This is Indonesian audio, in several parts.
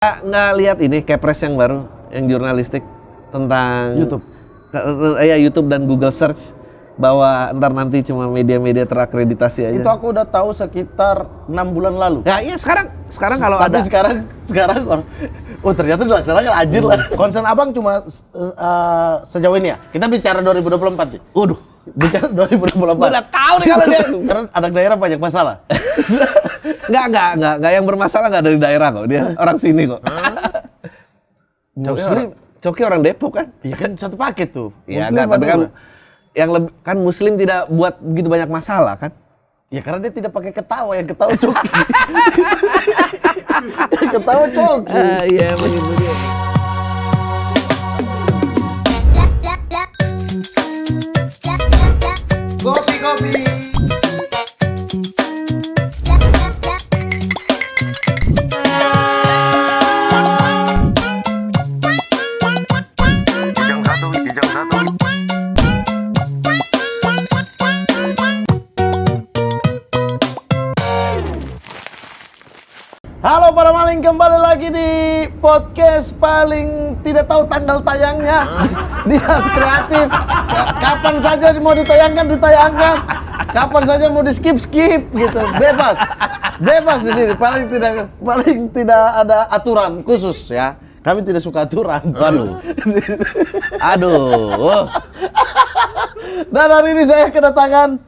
Nggak lihat ini Kepres yang baru, yang jurnalistik tentang YouTube. Ya YouTube dan Google Search, bahwa ntar nanti cuma media-media terakreditasi aja. Itu aku udah tahu sekitar 6 bulan lalu. Ya iya sekarang kalau Tapi ada sekarang oh ternyata dilaksanakan anjir lah. Concern abang cuma sejauh ini ya. Kita bicara 2024 nih. waduh, Bicara 2024. udah tahu nih kalau dia. Karena anak daerah banyak masalah. Nggak yang bermasalah nggak dari daerah kok, dia orang sini kok. Coki orang Depok kan? Iya kan satu paket tuh. Iya Muslim kan, tapi kan Madura. yang lebih kan Muslim tidak buat begitu banyak masalah kan? Ya karena dia tidak pakai ketawa, yang ketawa Coki. Yang ketawa Coki. Iya begitu dia. Kopi. Halo para maling, kembali lagi di podcast paling tidak tahu tanggal tayangnya di Has Kreatif. Kapan saja mau ditayangkan, kapan saja mau di skip gitu, bebas di sini. Paling tidak ada aturan khusus ya. Kami tidak suka aturan. Aduh. Dan hari ini saya kedatangan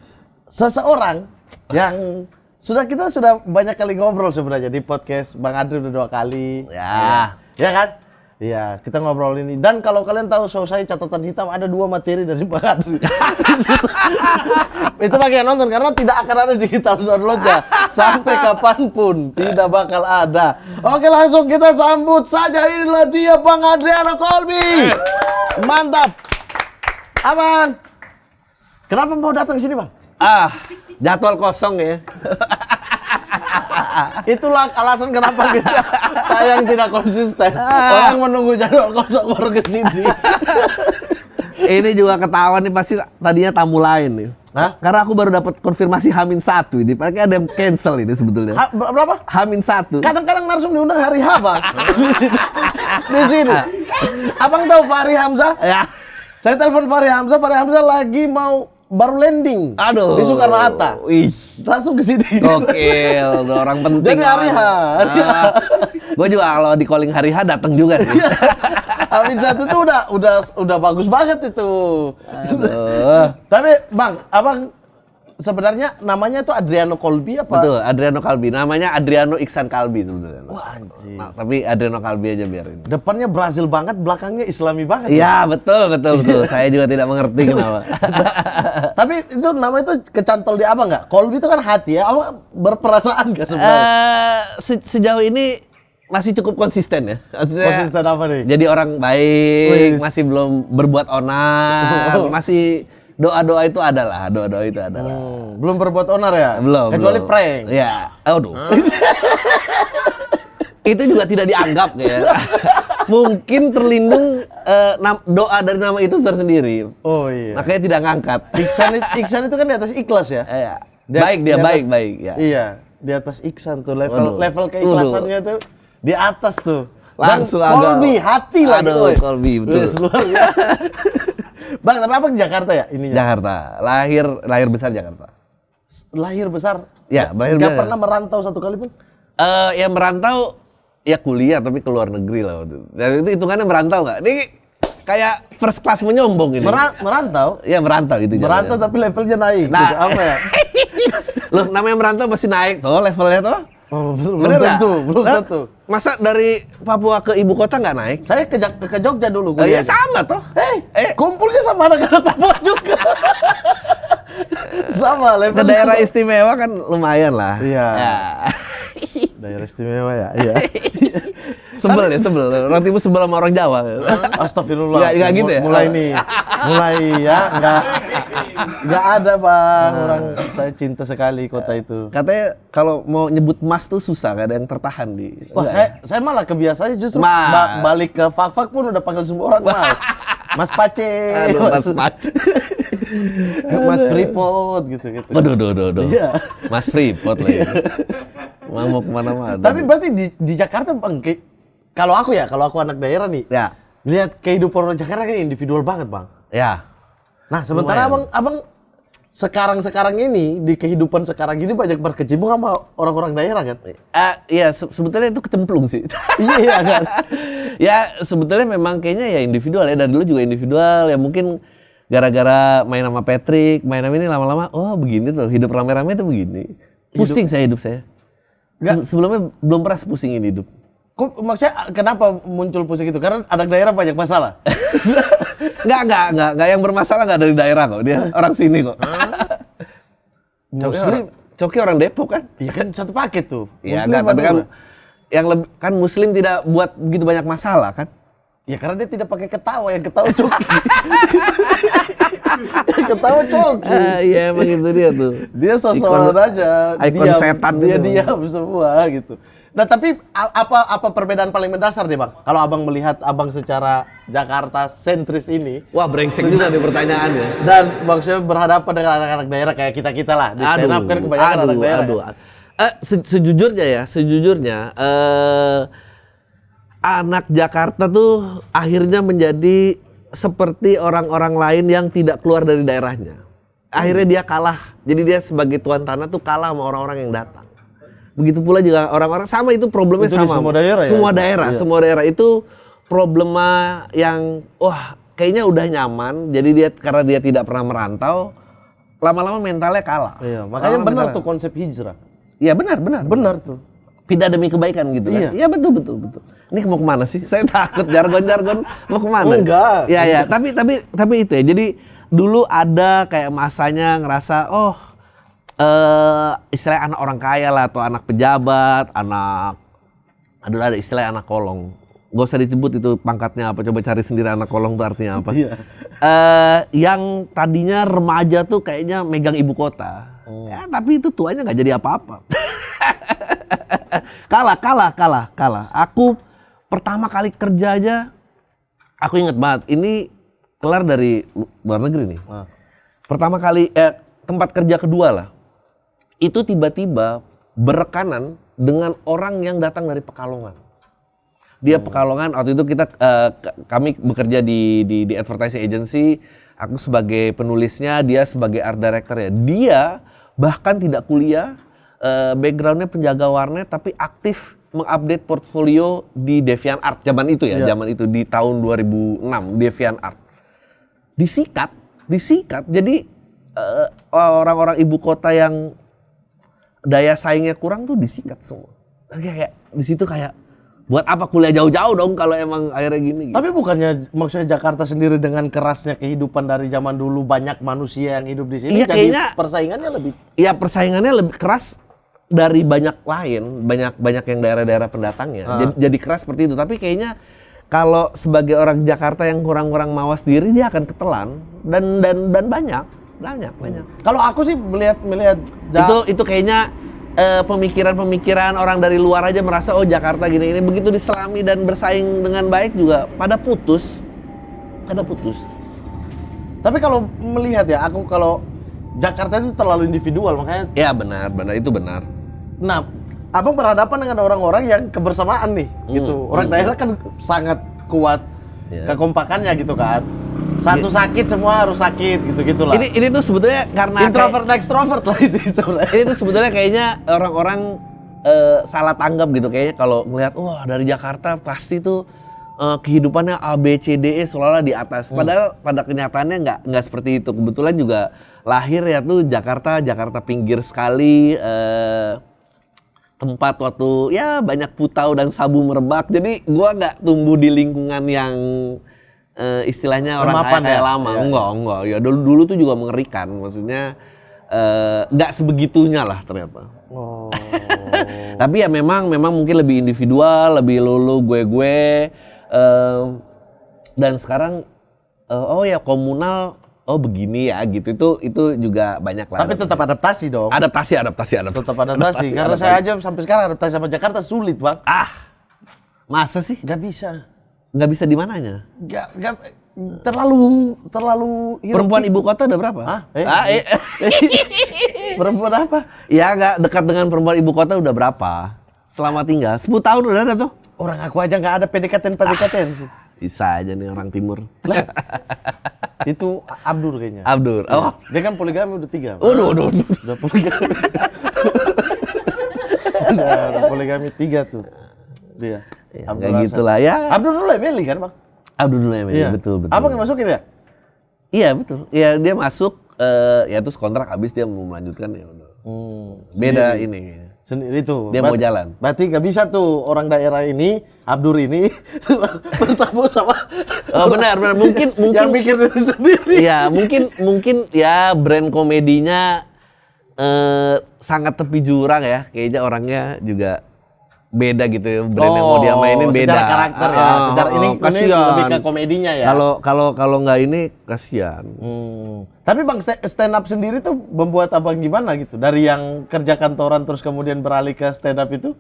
seseorang yang kita sudah banyak kali ngobrol sebenarnya di podcast Bang Adri, udah 2 kali. Ya kan? Iya, kita ngobrol ini. Dan kalau kalian tahu show saya Catatan Hitam, ada 2 materi dari Bang Adri. Itu bagi yang nonton, karena tidak akan ada digital downloadnya sampai kapanpun, tidak bakal ada. Oke, langsung kita sambut saja. Inilah dia, Bang Adriano Colby. Mantap. Abang, kenapa mau datang ke sini, Bang? Jadwal kosong ya. Itulah alasan kenapa kita tayang tidak konsisten. Orang menunggu jadwal kosong baru ke sini. Ini juga ketahuan nih, pasti tadinya tamu lain nih. Hah? Karena aku baru dapat konfirmasi H-1 ini. Paling ada yang cancel ini sebetulnya. Berapa? H-1. Kadang-kadang narsum diundang hari H, Bang. Di sini. Abang tahu Fahri Hamzah? Ya. Saya telepon Fahri Hamzah lagi mau baru landing. Aduh. Di Soekarno-Hatta. Wih. Langsung ke sini. Gokil, udah orang penting. Jadi hari H. Gue juga kalau di calling hari H datang juga sih. H-1 itu udah bagus banget itu. Aduh. Tapi Bang, abang sebenarnya namanya itu Adriano Colby apa? Betul, Adriano Colby. Namanya Adriano Iksan Colby sebetulnya. Wah, anjir. Nah, tapi Adriano Colby aja biarin. Depannya Brazil banget, belakangnya Islami banget. Iya, betul. Saya juga tidak mengerti kenapa. Tapi itu nama itu kecantol di abang nggak? Colby itu kan hati ya, abang berperasaan nggak sebenarnya? Sejauh ini masih cukup konsisten ya. Maksudnya, Konsisten apa nih? jadi orang baik, Wis. masih belum berbuat onar, masih doa-doa itu adalah. Belum berbuat onar ya? Belum. Kecuali prank. Ya, aduh. Itu juga tidak dianggap ya. Mungkin terlindung doa dari nama itu tersendiri. Oh iya. Makanya tidak ngangkat. Iksan itu kan di atas ikhlas ya? Iya. Di atas- Baik ya. Iya, di atas Iksan tuh Waduh. level keikhlasannya tuh di atas tuh. Langsung Dan agak- Colby hati lah. Aduh, Colby, betul. Luar biasa. Bang, tapi abang di Jakarta ya ininya? Jakarta. Lahir besar Jakarta. Lahir besar. Ya, lahir Nggak besar. pernah merantau satu kali pun? Ya merantau, ya kuliah tapi ke luar negeri lah waktu itu. Dan itu hitungannya merantau nggak? Ini kayak first class menyombong ini. Merantau? Ya merantau itu. Merantau jadinya. tapi levelnya naik. Nah. Gitu. Apa ya? Loh, namanya merantau pasti naik tuh levelnya tuh. Oh, belum Bener nggak? belum Hah? tentu. Masa dari Papua ke ibu kota nggak naik? Saya ke Jogja dulu Oh, ya kuliah. sama tuh. Kumpulnya sama anak-anak Papua juga. Sama Ke levelnya. daerah istimewa kan lumayan lah. Iya. Ya. Daerah istimewa ya. Iya. Sebel ya, sebel. Orang Timur sebel sama orang Jawa. Astagfirullah. Nggak gitu ya? Mulai ya, nggak ada Bang. Orang saya cinta sekali kota itu. Katanya kalau mau nyebut Mas tuh susah, gak ada yang tertahan di. Wah, saya malah kebiasaannya justru Mas. balik ke Fak-Fak pun udah panggil semua orang Mas. Mas Pace. Aduh, Mas Pace. Mas Freeport gitu-gitu. Waduh. Iya. Mas Freeport lagi. Mau kemana-mana. Tapi berarti di Jakarta Bang, kalau aku anak daerah nih, Ya. lihat kehidupan orang Jakarta kayak individual banget, Bang. Ya. Nah, sementara abang sekarang ini di kehidupan sekarang ini banyak berkecimpung sama orang-orang daerah kan? Iya, sebetulnya itu kecemplung sih. Iya kan? Ya, sebetulnya memang kayaknya ya individual ya. Dari dulu juga individual ya, mungkin gara-gara main sama Patrick, main sama ini lama-lama, oh begini tuh, hidup rame-rame tuh begini. Pusing hidup saya. Sebelumnya belum pernah pusingin hidup. Kok maksudnya kenapa muncul pusing itu? Karena anak daerah banyak masalah. Enggak, yang bermasalah enggak dari daerah kok. Dia orang sini kok. Coki orang Depok kan? Iya kan satu paket tuh. Iya, tapi kan yang lebih kan Muslim tidak buat begitu banyak masalah kan? Ya karena dia tidak pakai ketawa, yang ketawa Coki. Yang ketawa Coki. Iya emang itu dia tuh. Dia sosok aja. Ikon setan dia gitu. diam semua gitu. Nah tapi apa perbedaan paling mendasar nih Bang? Kalau Abang melihat Abang secara Jakarta sentris ini. Wah brengsek juga nih pertanyaannya. Dan maksudnya berhadapan dengan anak-anak daerah kayak kita-kita lah. Di stand up kan kebanyakan anak daerah. Sejujurnya anak Jakarta tuh akhirnya menjadi seperti orang-orang lain yang tidak keluar dari daerahnya. Akhirnya dia kalah. Jadi dia sebagai tuan tanah tuh kalah sama orang-orang yang datang. Begitu pula juga orang-orang sama itu problemnya itu sama. Di semua daerah ya? Semua daerah itu problema yang kayaknya udah nyaman. Jadi dia karena dia tidak pernah merantau, lama-lama mentalnya kalah. Iya, makanya benar tuh konsep hijrah. Iya benar. Benar tuh. Pindah demi kebaikan gitu kan. Iya betul. Ini mau kemana sih? Saya takut jargon mau kemana? Enggak. Iya. Tapi itu ya. Jadi dulu ada kayak masanya ngerasa istilah anak orang kaya lah atau anak pejabat, ada istilah anak kolong. Gak usah disebut itu pangkatnya apa, coba cari sendiri anak kolong itu artinya apa. Iya. Yang tadinya remaja tuh kayaknya megang ibu kota. Ya, tapi itu tuanya nggak jadi apa-apa. Kalah. Aku pertama kali kerja aja, aku inget banget, ini kelar dari luar negeri nih. Pertama kali, tempat kerja kedua lah. Itu tiba-tiba berekanan dengan orang yang datang dari Pekalongan. Dia Pekalongan, waktu itu kami bekerja di advertising agency, aku sebagai penulisnya, dia sebagai art director ya. Dia bahkan tidak kuliah, backgroundnya penjaga warnet, tapi aktif mengupdate portfolio di DeviantArt zaman itu ya, zaman itu di tahun 2006 DeviantArt. Disikat. Jadi orang-orang ibu kota yang daya saingnya kurang tuh disikat semua. Kayak di situ kayak buat apa kuliah jauh-jauh dong kalau emang akhirnya gini. Gitu. Tapi bukannya maksudnya Jakarta sendiri dengan kerasnya kehidupan dari zaman dulu banyak manusia yang hidup di sini, iya, jadi kayaknya, persaingannya lebih. Iya persaingannya lebih keras dari banyak lain, banyak yang daerah-daerah pendatangnya. Jadi keras seperti itu. Tapi kayaknya kalau sebagai orang Jakarta yang kurang-kurang mawas diri dia akan ketelan dan banyak. Kalau aku sih melihat itu kayaknya pemikiran orang dari luar aja merasa Jakarta gini begitu diselami dan bersaing dengan baik juga pada putus. Tapi kalau melihat ya, aku kalau Jakarta itu terlalu individual makanya. Ya benar itu benar. Nah, Abang berhadapan dengan orang-orang yang kebersamaan nih, gitu. Orang daerah kan sangat kuat kekompakannya gitu kan. Satu sakit semua harus sakit gitu-gitu lah. Ini tuh sebetulnya karena introvert extrovert lah itu sebenarnya. Ini tuh sebetulnya kayaknya orang-orang salah tanggap gitu kayaknya kalau ngelihat dari Jakarta pasti tuh kehidupannya A B C D E seolah-olah di atas. Padahal pada kenyataannya nggak seperti itu. Kebetulan juga lahir ya tuh Jakarta pinggir sekali. Tempat waktu ya banyak putau dan sabu merebak. Jadi gua nggak tumbuh di lingkungan yang istilahnya orang kaya lama. Enggak. Ya dulu tuh juga mengerikan. Maksudnya nggak sebegitunya lah ternyata. Tapi ya memang mungkin lebih individual, lebih lu gue. Dan sekarang komunal begini ya gitu. Itu juga banyak lah. Tapi tetap adaptasi dong. Adaptasi. Tetap adaptasi. Karena saya aja sampai sekarang adaptasi sama Jakarta sulit, Bang. Masa sih? Gak bisa. Nggak bisa di mananya? Nggak terlalu Perempuan ibu kota udah berapa? Perempuan apa? Ya nggak dekat dengan perempuan ibu kota udah berapa? Selama tinggal 10 tahun udah ada tuh. Orang aku aja nggak ada PDKT sih. Bisa aja nih orang timur. Lah, itu Abdur kayaknya. Abdur. Oh, Dia kan poligami udah 3. Udah. Udah poligami. udah poligami 3 tuh. Dia. Ya, kayak gitulah ya. Abdur dulu Emily kan, Bang? Abdur dulu ya, Iya. betul. Abang yang masukin ya? Iya, betul. Iya, dia masuk ya terus kontrak habis dia mau melanjutkan ya udah. Beda ini. Sendiri tuh. Dia mau jalan. Berarti nggak bisa tuh orang daerah ini, Abdur ini bertemu sama Oh, benar. Mungkin yang mikir diri sendiri. Iya, mungkin ya brand komedinya sangat tepi jurang ya. Kayaknya orangnya juga beda gitu ya. Brand yang mau dia mainin beda. Secara karakter ya. Secara ini lebih ke komedinya ya. Kalau nggak ini kasihan. Tapi Bang, stand up sendiri tuh membuat Abang gimana gitu? Dari yang kerja kantoran terus kemudian beralih ke stand up itu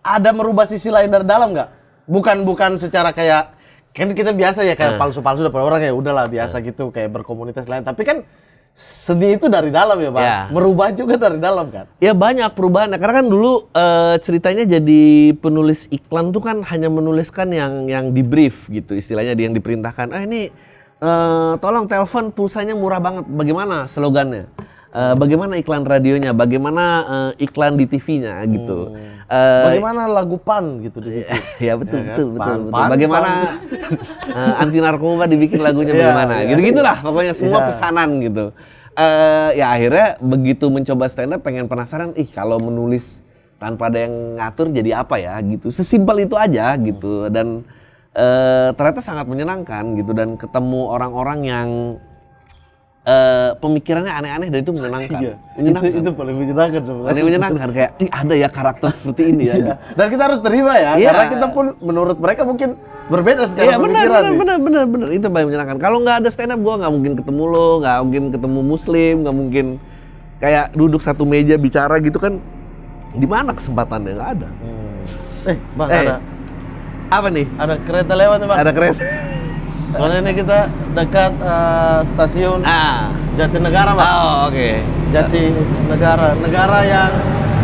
ada merubah sisi lain dari dalam nggak? Bukan secara kayak kan kita biasa ya kayak palsu-palsu dapat orang ya udahlah biasa gitu kayak berkomunitas lain. Tapi kan seni itu dari dalam ya, Bang. Ya. Merubah juga dari dalam kan? Ya banyak perubahannya karena kan dulu ceritanya jadi penulis iklan tuh kan hanya menuliskan yang di brief gitu istilahnya yang diperintahkan. Ini tolong telepon pulsanya murah banget. Bagaimana slogannya? Bagaimana iklan radionya? Bagaimana iklan di TV-nya gitu? Bagaimana lagu PAN gitu di situ? Ya betul. Pan. Bagaimana anti narkoba dibikin lagunya bagaimana? Gitu-gitulah pokoknya semua pesanan gitu. Ya akhirnya begitu mencoba stand up pengen penasaran, kalau menulis tanpa ada yang ngatur jadi apa ya gitu. Sesimpel itu aja gitu dan ternyata sangat menyenangkan gitu dan ketemu orang-orang yang pemikirannya aneh-aneh dan itu menyenangkan. Iya, Menyenangkan. itu paling menyenangkan sebenarnya. Paling menyenangkan kayak ada ya karakter seperti ini ya. Iya. Dan kita harus terima ya, Iya. karena kita pun menurut mereka mungkin berbeda secara Iya pemikiran. benar itu paling menyenangkan. Kalau nggak ada stand up gue nggak mungkin ketemu lo, nggak mungkin ketemu Muslim, nggak mungkin kayak duduk satu meja bicara gitu kan. Di mana kesempatannya nggak ada. Bang, ada Apa nih? ada kereta lewat nih, Bang. Ada kereta. Soalnya ini kita dekat stasiun Jatinegara, Bang. Oh oke. Jatinegara, negara yang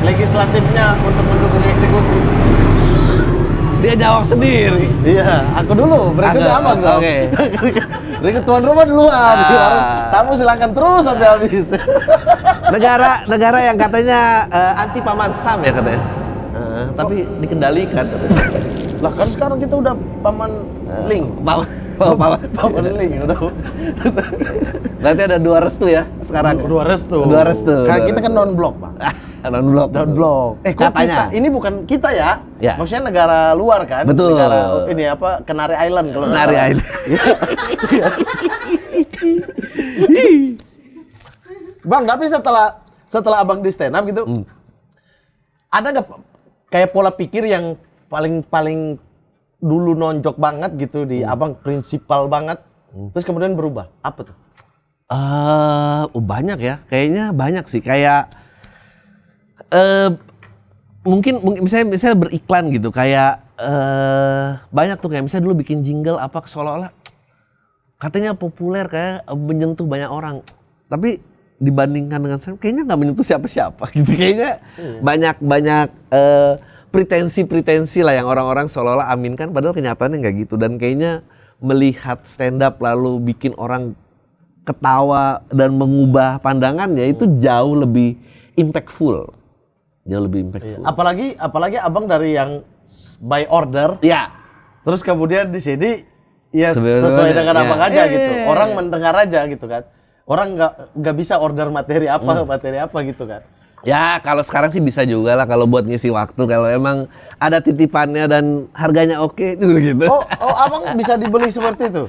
legislatifnya untuk mendukung eksekutif. Dia jawab sendiri. Iya, aku dulu, berikutnya Abang dong. Oke. Berikut tuan rumah duluan. Tamu silakan terus sampai habis. Negara yang katanya anti paman Sam ya katanya. Tapi dikendalikan. Lah kan sekarang kita udah paman Link. Paman Link udah. Berarti ada 2 restu ya sekarang. 2 restu. Kan kita kan non blok, Bang. Non blok. Kok Katanya. kita? Ini bukan kita ya? Ya. Maksudnya negara luar kan? Betul. Negara ini apa? Canary Island kalau nggak Canary salah. Island. Bang, tapi setelah Abang di stand up gitu, ada nggak kayak pola pikir yang paling dulu nonjok banget gitu di Abang, prinsipal banget, terus kemudian berubah? Apa tuh? Banyak ya. Kayaknya banyak sih. Kayak mungkin misalnya beriklan gitu. Kayak banyak tuh kayak misalnya dulu bikin jingle apa seolah-olah katanya populer kayak menyentuh banyak orang. Tapi dibandingkan dengan saya kayaknya nggak menyentuh siapa-siapa gitu. Kayaknya banyak pretensi lah yang orang-orang seolah-olah aminkan padahal kenyataannya nggak gitu. Dan kayaknya melihat stand up lalu bikin orang ketawa dan mengubah pandangannya itu jauh lebih impactful. Apalagi Abang dari yang by order. Ya. Terus kemudian di sini ya Sebenarnya, sesuai dengan ya. Abang aja gitu. Orang mendengar aja gitu kan. Orang nggak bisa order materi apa gitu kan. Ya kalau sekarang sih bisa juga lah kalau buat ngisi waktu kalau emang ada titipannya dan harganya oke dulu gitu. Oh, Abang bisa dibeli seperti itu?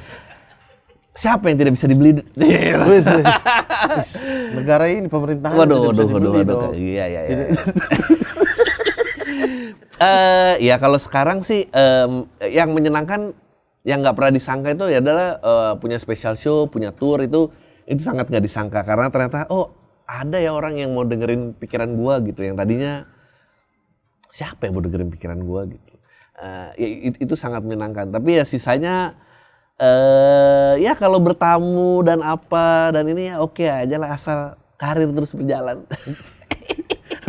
Siapa yang tidak bisa dibeli? Wis. Negara ini pemerintahan Waduh. Iya. Ya kalau sekarang sih yang menyenangkan yang nggak pernah disangka itu ya adalah punya special show, punya tour itu sangat nggak disangka karena ternyata ada ya orang yang mau dengerin pikiran gua gitu yang tadinya siapa yang mau dengerin pikiran gua gitu. Ya, itu sangat menyenangkan tapi ya sisanya ya kalau bertamu dan apa dan ini ya oke aja lah asal karir terus berjalan.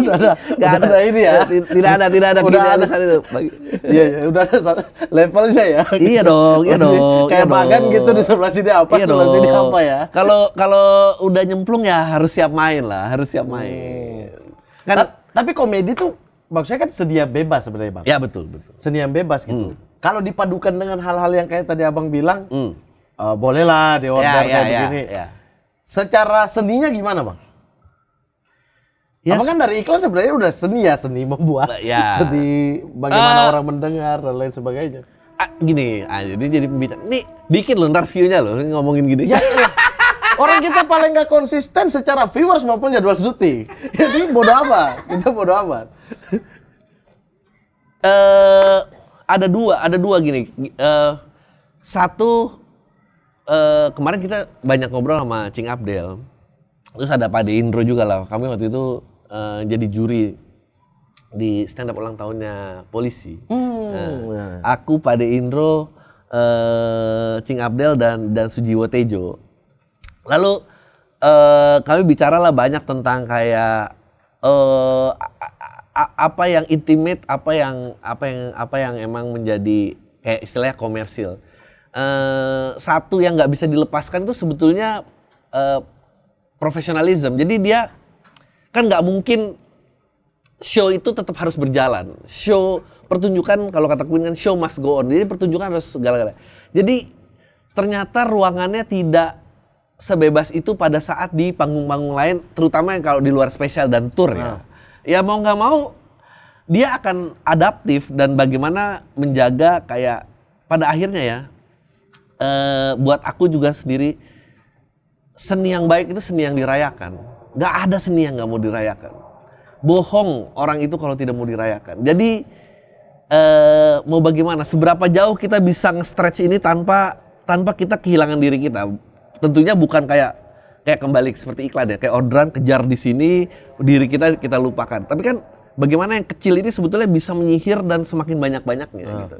Udah ada ini ya. Tidak ada Udah gini ada. saat itu. Iya, udah ada levelnya ya. Iya dong. Kayak makan gitu di sebelah sini apa, Iya sebelah sini dong. apa ya. Kalau udah nyemplung ya harus siap main lah, harus siap main. Kan Tapi komedi tuh maksudnya kan seni yang bebas sebenarnya, Bang. ya betul. Seni yang bebas gitu. Kalau dipadukan dengan hal-hal yang kayak tadi Abang bilang, Hmm. bolehlah di order kayak begini. Ya. Secara seninya gimana, Bang? Ya, Abang kan dari iklan sebenarnya udah seni ya, seni membuat, Ya. seni bagaimana orang mendengar dan lain sebagainya. Gini, jadi pembicara. Nih, dikit loh ntar view-nya loh ngomongin gini. Ya, iya. Orang kita paling nggak konsisten secara viewers maupun jadwal syuting. Jadi bodo amat, kita bodo amat. Ada dua gini. Satu, kemarin kita banyak ngobrol sama Cing Abdel. Terus ada Pak De Indro juga lah. Kami waktu itu jadi juri di stand up ulang tahunnya polisi. Aku, Pak De Indro, Cing Abdel dan Sujiwo Tejo. Lalu kami bicara lah banyak tentang kayak apa yang intimate, apa yang emang menjadi kayak istilahnya komersil. Satu yang nggak bisa dilepaskan itu sebetulnya profesionalism. Jadi dia kan nggak mungkin show itu tetap harus berjalan. Show pertunjukan kalau kata Queen kan show must go on. Jadi pertunjukan harus segala-gala. Jadi ternyata ruangannya tidak sebebas itu pada saat di panggung-panggung lain, terutama yang kalau di luar spesial dan tour ya. Ya mau nggak mau dia akan adaptif dan bagaimana menjaga kayak pada akhirnya ya. Buat aku juga sendiri seni yang baik itu seni yang dirayakan. Nggak ada seni yang nggak mau dirayakan. Bohong orang itu kalau tidak mau dirayakan. Jadi mau bagaimana? Seberapa jauh kita bisa nge-stretch ini tanpa kita kehilangan diri kita? Tentunya bukan kayak kembali seperti iklan ya, kayak orderan kejar di sini, diri kita lupakan. Tapi kan bagaimana yang kecil ini sebetulnya bisa menyihir dan semakin banyak-banyaknya gitu.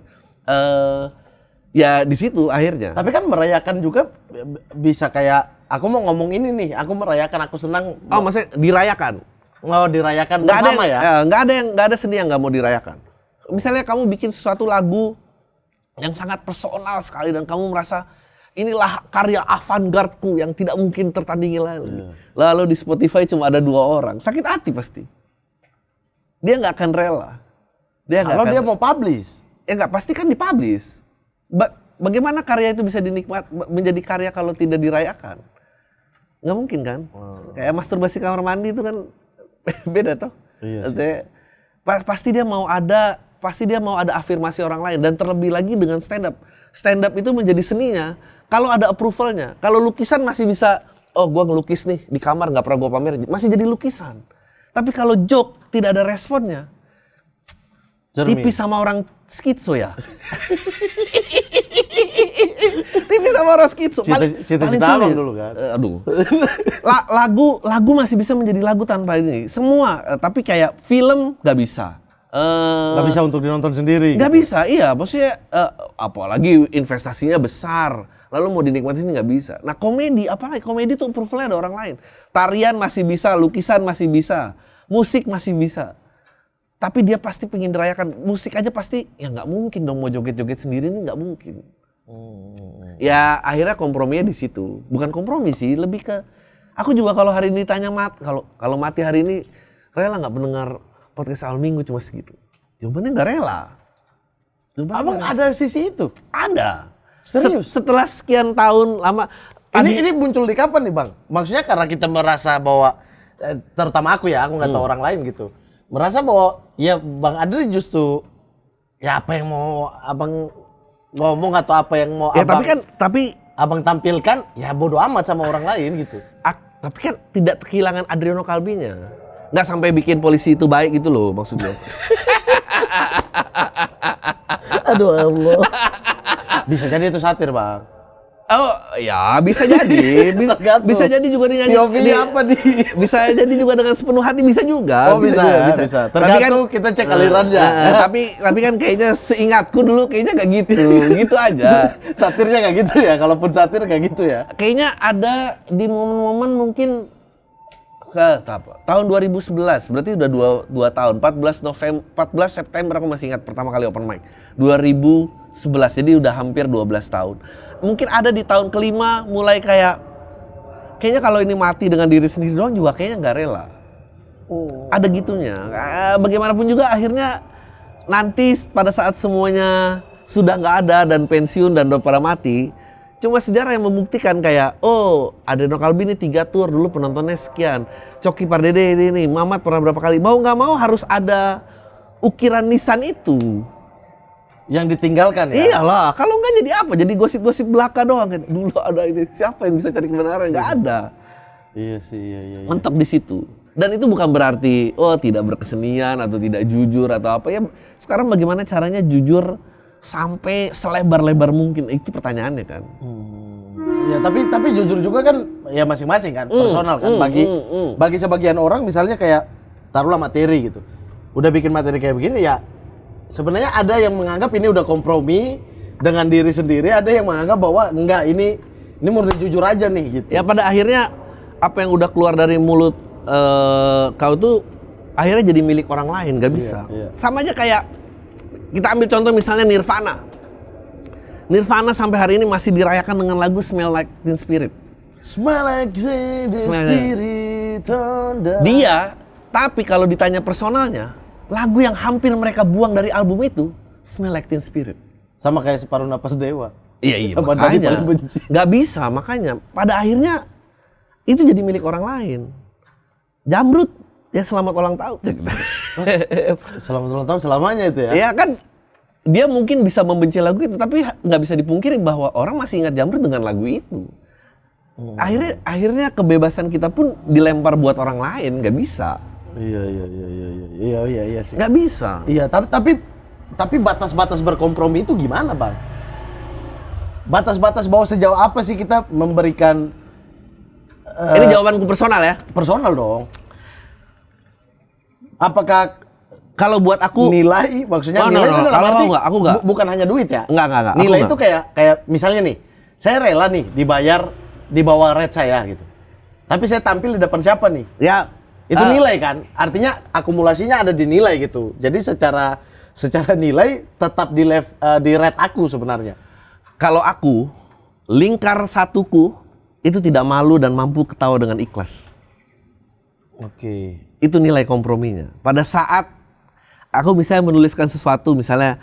Ya di situ akhirnya. Tapi kan merayakan juga bisa kayak aku mau ngomong ini nih, aku merayakan, aku senang. Oh, maksudnya dirayakan. Mau dirayakan Nggak ada bersama ya? Nggak ada seni yang nggak mau dirayakan. Misalnya kamu bikin sesuatu lagu yang sangat personal sekali dan kamu merasa inilah karya avant-garde-ku yang tidak mungkin tertandingi lagi. Lalu di Spotify cuma ada 2 orang, sakit hati pasti. Dia nggak akan rela. Kalau dia mau publish. Ya nggak, pasti kan dipublish. Bagaimana karya itu bisa dinikmat menjadi karya kalau tidak dirayakan? Nggak mungkin kan? Kayak masturbasi kamar mandi itu kan beda toh. Iya. Pasti dia mau ada afirmasi orang lain, dan terlebih lagi dengan stand up. Stand up itu menjadi seninya kalau ada approvalnya. Kalau lukisan masih bisa, oh gua ngelukis nih di kamar nggak pernah gua pamer, masih jadi lukisan. Tapi kalau joke tidak ada responnya, tipis sama orang skitso ya. Tipis sama orang skitso. Paling sulit dulu kan. Lagu masih bisa menjadi lagu tanpa ini. Semua, tapi kayak film nggak bisa. Nggak bisa untuk dinonton sendiri. Nggak bisa, iya. Maksudnya apalagi investasinya besar. Lalu mau dinikmati ini nggak bisa. Nah komedi, apalagi komedi tuh approval-nya ada orang lain. Tarian masih bisa, lukisan masih bisa, musik masih bisa. Tapi dia pasti pengen dirayakan. Musik aja pasti, ya nggak mungkin dong mau joget-joget sendiri, ini nggak mungkin. Ya akhirnya komprominya di situ. Bukan kompromi sih, lebih ke aku juga kalau hari ini tanya kalau mati hari ini rela nggak mendengar podcast Al Minggu cuma segitu? Jawabannya nggak rela. Abang ada sisi itu? Ada. Serius? Setelah sekian tahun lama. Ini muncul di kapan nih Bang? Maksudnya karena kita merasa bahwa, terutama aku ya, aku nggak tahu orang lain gitu. Merasa bahwa ya Bang Adri justru, ya apa yang mau Abang ngomong atau apa yang mau Ya Abang, tapi Abang tampilkan, ya bodo amat sama orang lain gitu. Tapi kan tidak kehilangan Adriano Calbinya. Nggak sampai bikin polisi itu baik gitu loh maksudnya. Aduh Allah. Bisa jadi itu satir Bang. Oh ya bisa jadi. Bisa jadi juga dinyanyi. Apa nih? Bisa jadi juga dengan sepenuh hati, bisa juga. Oh bisa. Tergantung kita cek alirannya. Tapi kan kayaknya seingatku dulu kayaknya nggak gitu. Gitu aja. Satirnya nggak gitu ya. Kalaupun satir nggak gitu ya. Kayaknya ada di momen-momen mungkin Tahun 2011, berarti udah 2 tahun. 14 September aku masih ingat pertama kali open mic. 2011, jadi udah hampir 12 tahun. Mungkin ada di tahun kelima mulai kayaknya kalau ini mati dengan diri sendiri doang juga kayaknya nggak rela. Ada gitunya. Bagaimanapun juga akhirnya nanti pada saat semuanya sudah nggak ada dan pensiun dan udah pada mati, cuma sejarah yang membuktikan kayak, Adeno Kalbi ini 3 tour dulu penontonnya sekian. Coki Pardede ini, Mamat pernah berapa kali. Mau nggak mau harus ada ukiran nisan itu. Yang ditinggalkan ya? Iyalah, kalau nggak jadi apa? Jadi gosip-gosip belaka doang. Kayak, dulu ada ini, siapa yang bisa cari kebenaran? Nggak ada. Iya sih, iya. Mentok di situ. Dan itu bukan berarti, tidak berkesenian atau tidak jujur atau apa. Ya sekarang bagaimana caranya jujur sampai selebar-lebar mungkin, itu pertanyaannya kan. Ya tapi jujur juga kan ya masing-masing kan, personal kan. Bagi sebagian orang misalnya kayak taruhlah materi gitu, udah bikin materi kayak begini ya, sebenarnya ada yang menganggap ini udah kompromi dengan diri sendiri, ada yang menganggap bahwa enggak, ini murni jujur aja nih gitu. Ya pada akhirnya apa yang udah keluar dari mulut kau tuh akhirnya jadi milik orang lain, gak bisa. Iya. Sama aja kayak kita ambil contoh misalnya Nirvana. Nirvana sampai hari ini masih dirayakan dengan lagu Smell Like Teen Spirit. Smell like Teen Spirit. Dia, tapi kalau ditanya personalnya, lagu yang hampir mereka buang dari album itu Smell Like Teen Spirit. Sama kayak Separuh Napas Dewa. Iya, Padahal makanya. paling benci. Gak bisa, makanya. Pada akhirnya itu jadi milik orang lain. Jamrut, ya selamat ulang tahun. Selamat ulang tahun selamanya itu ya? Ya kan, dia mungkin bisa membenci lagu itu, tapi nggak bisa dipungkiri bahwa orang masih ingat Jamrut dengan lagu itu. Akhirnya kebebasan kita pun dilempar buat orang lain, nggak bisa. Iya sih. Nggak bisa. Iya, tapi batas-batas berkompromi itu gimana, Bang? Batas-batas bahwa sejauh apa sih kita memberikan Ini jawabanku personal ya. personal dong. Apakah Kalau buat aku nilai, maksudnya Oh, nilai itu dalam Kalau arti aku enggak. bukan hanya duit ya? Enggak. Nilai Aku itu kayak misalnya nih, saya rela nih dibayar di bawah rate saya gitu. Tapi saya tampil di depan siapa nih? Ya, Itu nilai kan? Artinya akumulasinya ada di nilai gitu. Jadi secara nilai tetap di rate aku sebenarnya. kalau aku lingkar satuku itu tidak malu dan mampu ketawa dengan ikhlas. Oke. Itu nilai komprominya. Pada saat aku misalnya menuliskan sesuatu, misalnya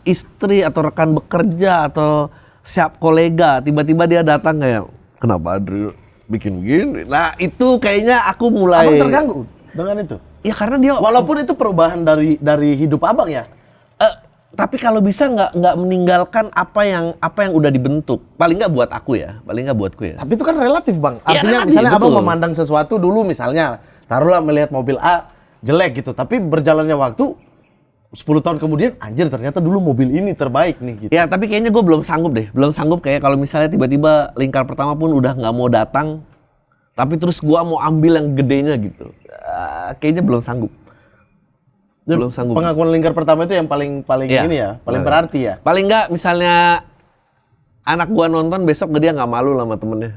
istri atau rekan bekerja atau siap kolega, tiba-tiba dia datang kayak, kenapa Adri bikin begini? Nah itu kayaknya aku mulai. Abang terganggu dengan itu? Ya karena dia. Walaupun itu perubahan dari hidup abang ya? Tapi kalau bisa nggak meninggalkan apa yang udah dibentuk. Paling nggak buat aku ya, paling nggak buatku ya. Tapi itu kan relatif, Bang. Ya, Artinya relatif, misalnya abang betul. memandang sesuatu dulu, misalnya taruhlah melihat mobil A jelek gitu, tapi berjalannya waktu 10 tahun kemudian, anjir ternyata dulu mobil ini terbaik nih gitu. Ya tapi kayaknya gue belum sanggup kayak kalau misalnya tiba-tiba lingkar pertama pun udah nggak mau datang, tapi terus gue mau ambil yang gedenya gitu. Kayaknya belum sanggup. Belum sanggup. Pengakuan lingkar pertama itu yang paling Iya. ini ya, paling berarti ya. Paling nggak misalnya anak gua nonton besok dia nggak malu sama temennya.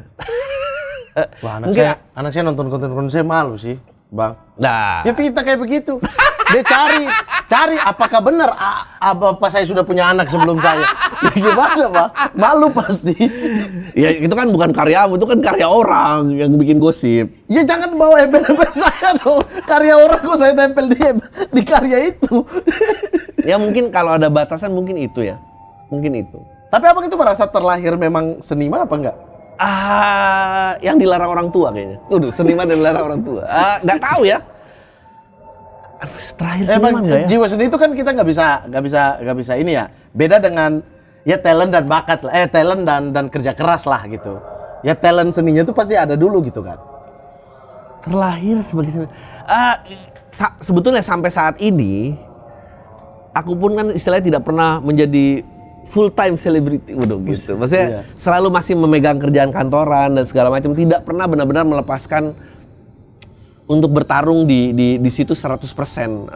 Wah, Mungkin- anak saya nonton konten saya malu sih, Bang. Nah, Ya Vita kayak begitu. Dia cari apakah benar apa saya sudah punya anak sebelum saya. Ya gimana, Bang? Malu pasti. ya itu kan bukan karyamu, itu kan karya orang yang bikin gosip. Ya jangan bawa embel-embel saya dong. Karya orang kok saya nempel di karya itu. Ya mungkin kalau ada batasan mungkin itu ya. Mungkin itu. Tapi abang itu merasa terlahir memang seniman apa enggak? Yang dilarang orang tua kayaknya. Tuh, seniman yang dilarang orang tua. Nggak tahu ya. Terakhir seniman nggak ya? Jiwa seni itu kan kita nggak bisa ini ya. Beda dengan ya talent dan bakat lah. Talent dan kerja keras lah gitu. Ya talent seninya itu pasti ada dulu gitu kan. Terlahir sebagai seniman. Sebetulnya sampai saat ini aku pun kan istilahnya tidak pernah menjadi full time celebrity udah gitu. Maksudnya selalu masih memegang kerjaan kantoran dan segala macam, tidak pernah benar-benar melepaskan untuk bertarung di situ 100%.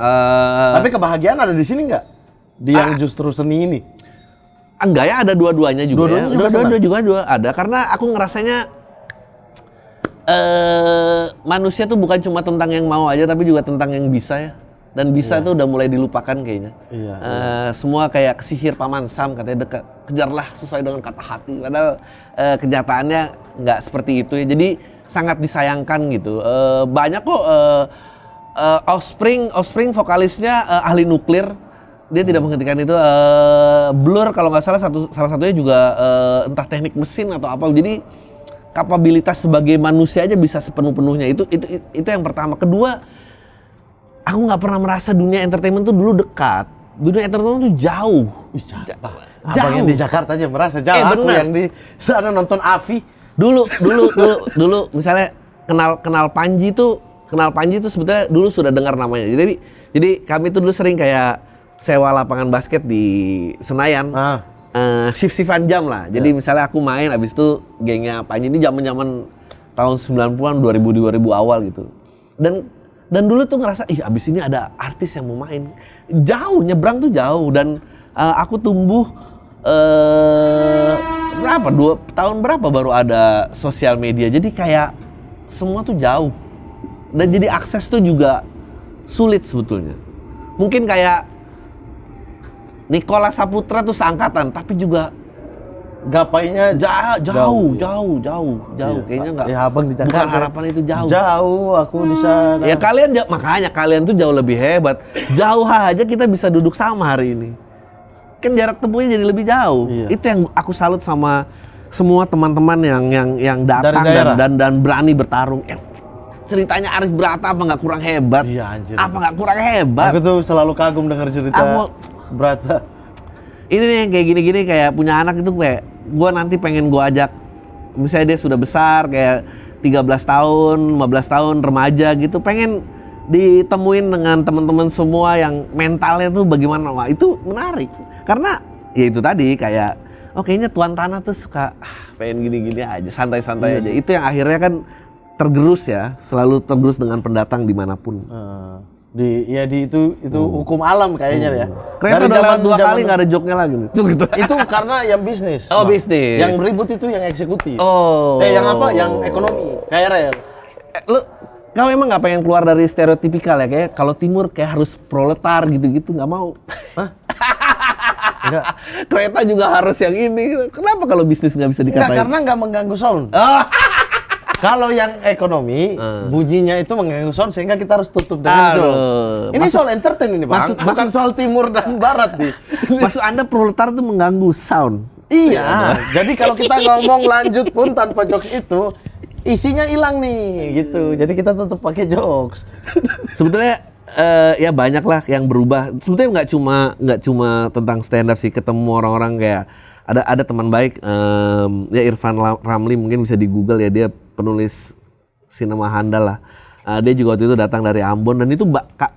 Tapi kebahagiaan ada di sini nggak? Di yang justru seni ini. Enggak ya, ada dua-duanya juga. Dua-duanya ya. juga Dua-dua juga ada karena aku ngerasanya manusia tuh bukan cuma tentang yang mau aja, tapi juga tentang yang bisa ya. Dan bisa tuh udah mulai dilupakan kayaknya. Iya, Semua kayak kesihir Paman Sam katanya kejarlah sesuai dengan kata hati. Padahal kenyataannya nggak seperti itu ya. Jadi sangat disayangkan gitu. Banyak kok Offspring vokalisnya ahli nuklir. Dia tidak menghentikan itu. Blur kalau nggak salah salah satunya juga entah teknik mesin atau apa. Jadi kapabilitas sebagai manusia aja bisa sepenuh-penuhnya. Itu yang pertama. Kedua, aku nggak pernah merasa dunia entertainment tuh dulu dekat. Dunia entertainment tuh jauh. Abang yang di Jakarta aja merasa jauh. Aku bener. yang di sana nonton Avi. Dulu misalnya kenal Panji tuh sebetulnya dulu sudah dengar namanya. Jadi kami tuh dulu sering kayak sewa lapangan basket di Senayan. Shift-shiftan jam lah. Jadi misalnya aku main, abis itu gengnya Panji ini zaman-zaman tahun 90-an, 2000 awal gitu. Dan dulu tuh ngerasa, abis ini ada artis yang mau main. Jauh, nyebrang tuh jauh. Dan aku tumbuh, tahun berapa baru ada sosial media. Jadi kayak semua tuh jauh. Dan jadi akses tuh juga sulit sebetulnya. Mungkin kayak Nicholas Saputra tuh seangkatan, tapi juga Gapainya jauh. Kayaknya nggak. Ya abang di Jakarta. Bukan harapan itu jauh. Jauh, aku di sana. Ya makanya kalian tuh jauh lebih hebat. Jauh aja kita bisa duduk sama hari ini. Kan jarak tempuhnya jadi lebih jauh. Iya. Itu yang aku salut sama semua teman-teman yang datang Dari daerah. dan berani bertarung. Ceritanya Aris Brata apa nggak kurang hebat? Iya, anjir. Apa nggak kurang hebat? Aku tuh selalu kagum dengar cerita Brata. Ini nih yang kayak gini-gini kayak punya anak itu kayak gue nanti pengen gue ajak, misalnya dia sudah besar kayak 13 tahun, 15 tahun, remaja gitu, pengen ditemuin dengan teman-teman semua yang mentalnya tuh bagaimana. Wah, itu menarik. Karena ya itu tadi kayak kayaknya tuan tanah tuh suka pengen gini-gini aja, santai-santai aja. Itu yang akhirnya kan tergerus ya, selalu tergerus dengan pendatang dimanapun. Itu hukum alam kayaknya ya. Kereta udah lewat 2 kali nggak ada joknya lagi nih. Itu karena yang bisnis. Oh, Bang. bisnis. Yang ribut itu yang eksekutif. Oh. Yang apa? Yang ekonomi. KRL. Kau emang nggak pengen keluar dari stereotipikal ya? Kayak kalau timur kayak harus proletar gitu-gitu, nggak mau. Hah? Enggak. Kereta juga harus yang ini. Kenapa kalau bisnis nggak bisa dikatain? Enggak, karena nggak mengganggu sound. Kalau yang ekonomi, bunyinya itu mengganggu sound sehingga kita harus tutup dengan jok. Ini soal entertain ini, Bang. Bukan soal timur dan barat nih. Maksud Anda proletar itu mengganggu sound? Iya. Jadi kalau kita ngomong lanjut pun tanpa jokes itu, isinya hilang nih, gitu. Jadi kita tetap pakai jokes. Sebetulnya ya banyak lah yang berubah. Sebetulnya nggak cuma tentang stand up sih, ketemu orang-orang kayak ada teman baik ya Irfan Ramli, mungkin bisa di Google ya, dia penulis sinema handal lah. Dia juga waktu itu datang dari Ambon dan itu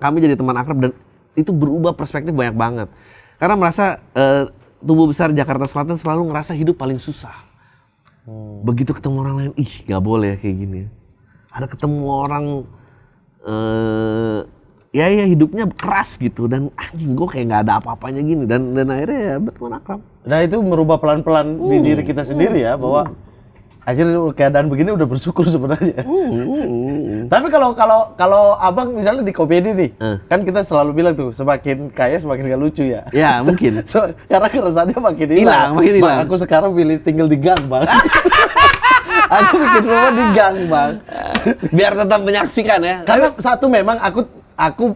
kami jadi teman akrab dan itu berubah perspektif banyak banget. Karena merasa tumbuh besar Jakarta Selatan selalu ngerasa hidup paling susah. Begitu ketemu orang lain, nggak boleh kayak gini. Ada ketemu orang ya hidupnya keras gitu dan anjing gue kayak nggak ada apa-apanya gini dan akhirnya ya berteman akrab. Nah itu merubah pelan-pelan di diri kita sendiri ya bahwa akhirnya keadaan begini udah bersyukur sebenarnya. Tapi kalau abang misalnya di komedi nih, kan kita selalu bilang tuh semakin kaya semakin gak lucu ya. Ya mungkin. Karena keresahannya makin hilang. Bang, aku sekarang pilih tinggal di gang, Bang. Aku bikin rumah di gang, Bang. Biar tetap menyaksikan ya. Karena satu memang aku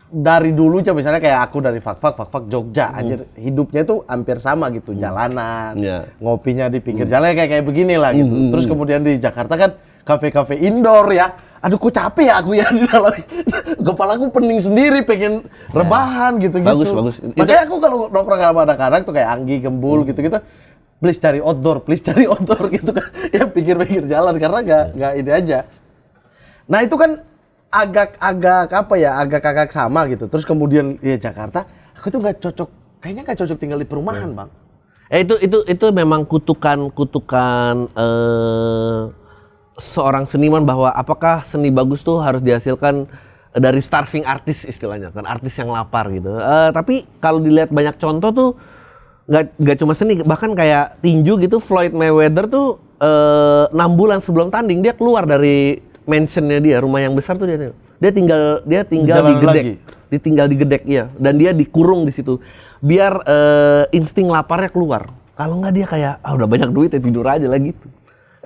dari dulu misalnya kayak aku dari Fak Jogja, anjir hidupnya tuh hampir sama gitu, jalanan, ngopinya di pinggir jalan kayak beginilah gitu. Terus kemudian di Jakarta kan kafe-kafe indoor ya. Aduh, kok capek ya aku ya di dalam. Kepalaku pening sendiri, pengen rebahan gitu. Bagus. Makanya aku kalau nongkrong sama anak-anak tuh kayak Anggi, Gembul gitu-gitu, please cari outdoor gitu kan. Ya pinggir-pinggir jalan karena nggak ini aja. Nah itu kan agak sama gitu. Terus kemudian ya Jakarta, aku tuh kayaknya nggak cocok tinggal di perumahan, Bang. Itu memang kutukan seorang seniman bahwa apakah seni bagus tuh harus dihasilkan dari starving artis istilahnya kan, artis yang lapar gitu. Tapi kalau dilihat banyak contoh tuh nggak cuma seni, bahkan kayak tinju gitu, Floyd Mayweather tuh 6 bulan sebelum tanding dia keluar dari mansionnya dia, rumah yang besar tuh dia tinggal di Jalan Gedek. lagi? Dia tinggal di Gedek, iya. Dan dia dikurung di situ. Biar insting laparnya keluar. Kalau nggak dia kayak udah banyak duit ya tidur aja lah gitu.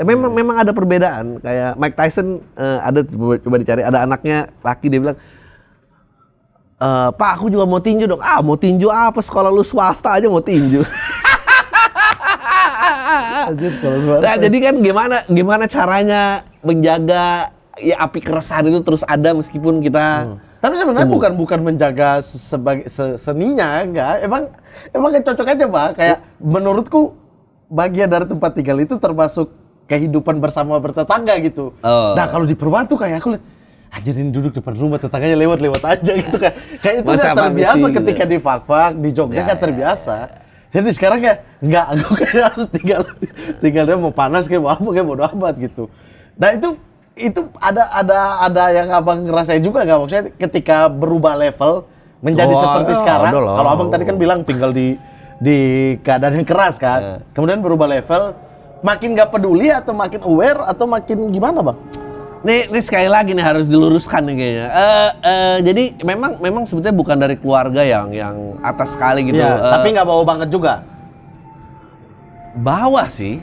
Memang ada perbedaan. Kayak Mike Tyson ada coba dicari, ada anaknya laki, dia bilang, "Pak, aku juga mau tinju dong." Mau tinju apa? Sekolah lu swasta aja mau tinju. Nah, jadi kan gimana caranya menjaga ya api keresahan itu terus ada meskipun kita Tapi sebenarnya bukan menjaga sebagai seninya, enggak. Emang cocok aja, Pak. Kayak menurutku bagian dari tempat tinggal itu termasuk kehidupan bersama bertetangga gitu. Nah, kalau di perumahan tuh kayak aku lihat anjir ini duduk depan rumah, tetangganya lewat aja gitu kan. Kayak itu nggak terbiasa ketika di Fak-Fak, di Jogja kan terbiasa. Jadi sekarang kayak enggak, aku kayak harus tinggal dia mau panas kayak mau apa kayak bodo amat gitu. Nah, itu ada yang abang ngerasain juga nggak, maksudnya ketika berubah level menjadi seperti sekarang. Kalau abang tadi kan bilang tinggal di keadaan yang keras kan, kemudian berubah level, makin nggak peduli atau makin aware atau makin gimana, Bang? Nih sekali lagi nih harus diluruskan nih kayaknya. Jadi memang sebetulnya bukan dari keluarga yang atas sekali gitu. Tapi nggak bawa banget juga. Bawah sih,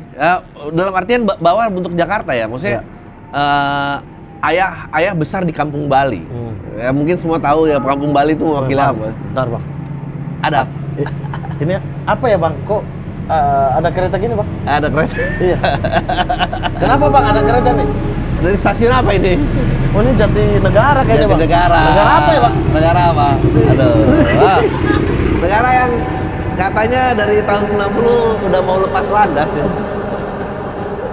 dalam artian bawah untuk Jakarta ya, maksudnya ayah besar di Kampung Bali. Ya, mungkin semua tahu ya Kampung Bali itu mewakili apa? Bentar, Bang. Ada. Ini apa ya, Bang? Kok ada kereta gini, Bang? Ada kereta. Iya. Kenapa, Bang, ada kereta nih? Dari stasiun apa ini? Oh, ini Jatinegara kayaknya, Bang. Jatinegara. Negara apa ya, Bang? Negara apa? Aduh. Negara yang katanya dari tahun 90 udah mau lepas landas ya.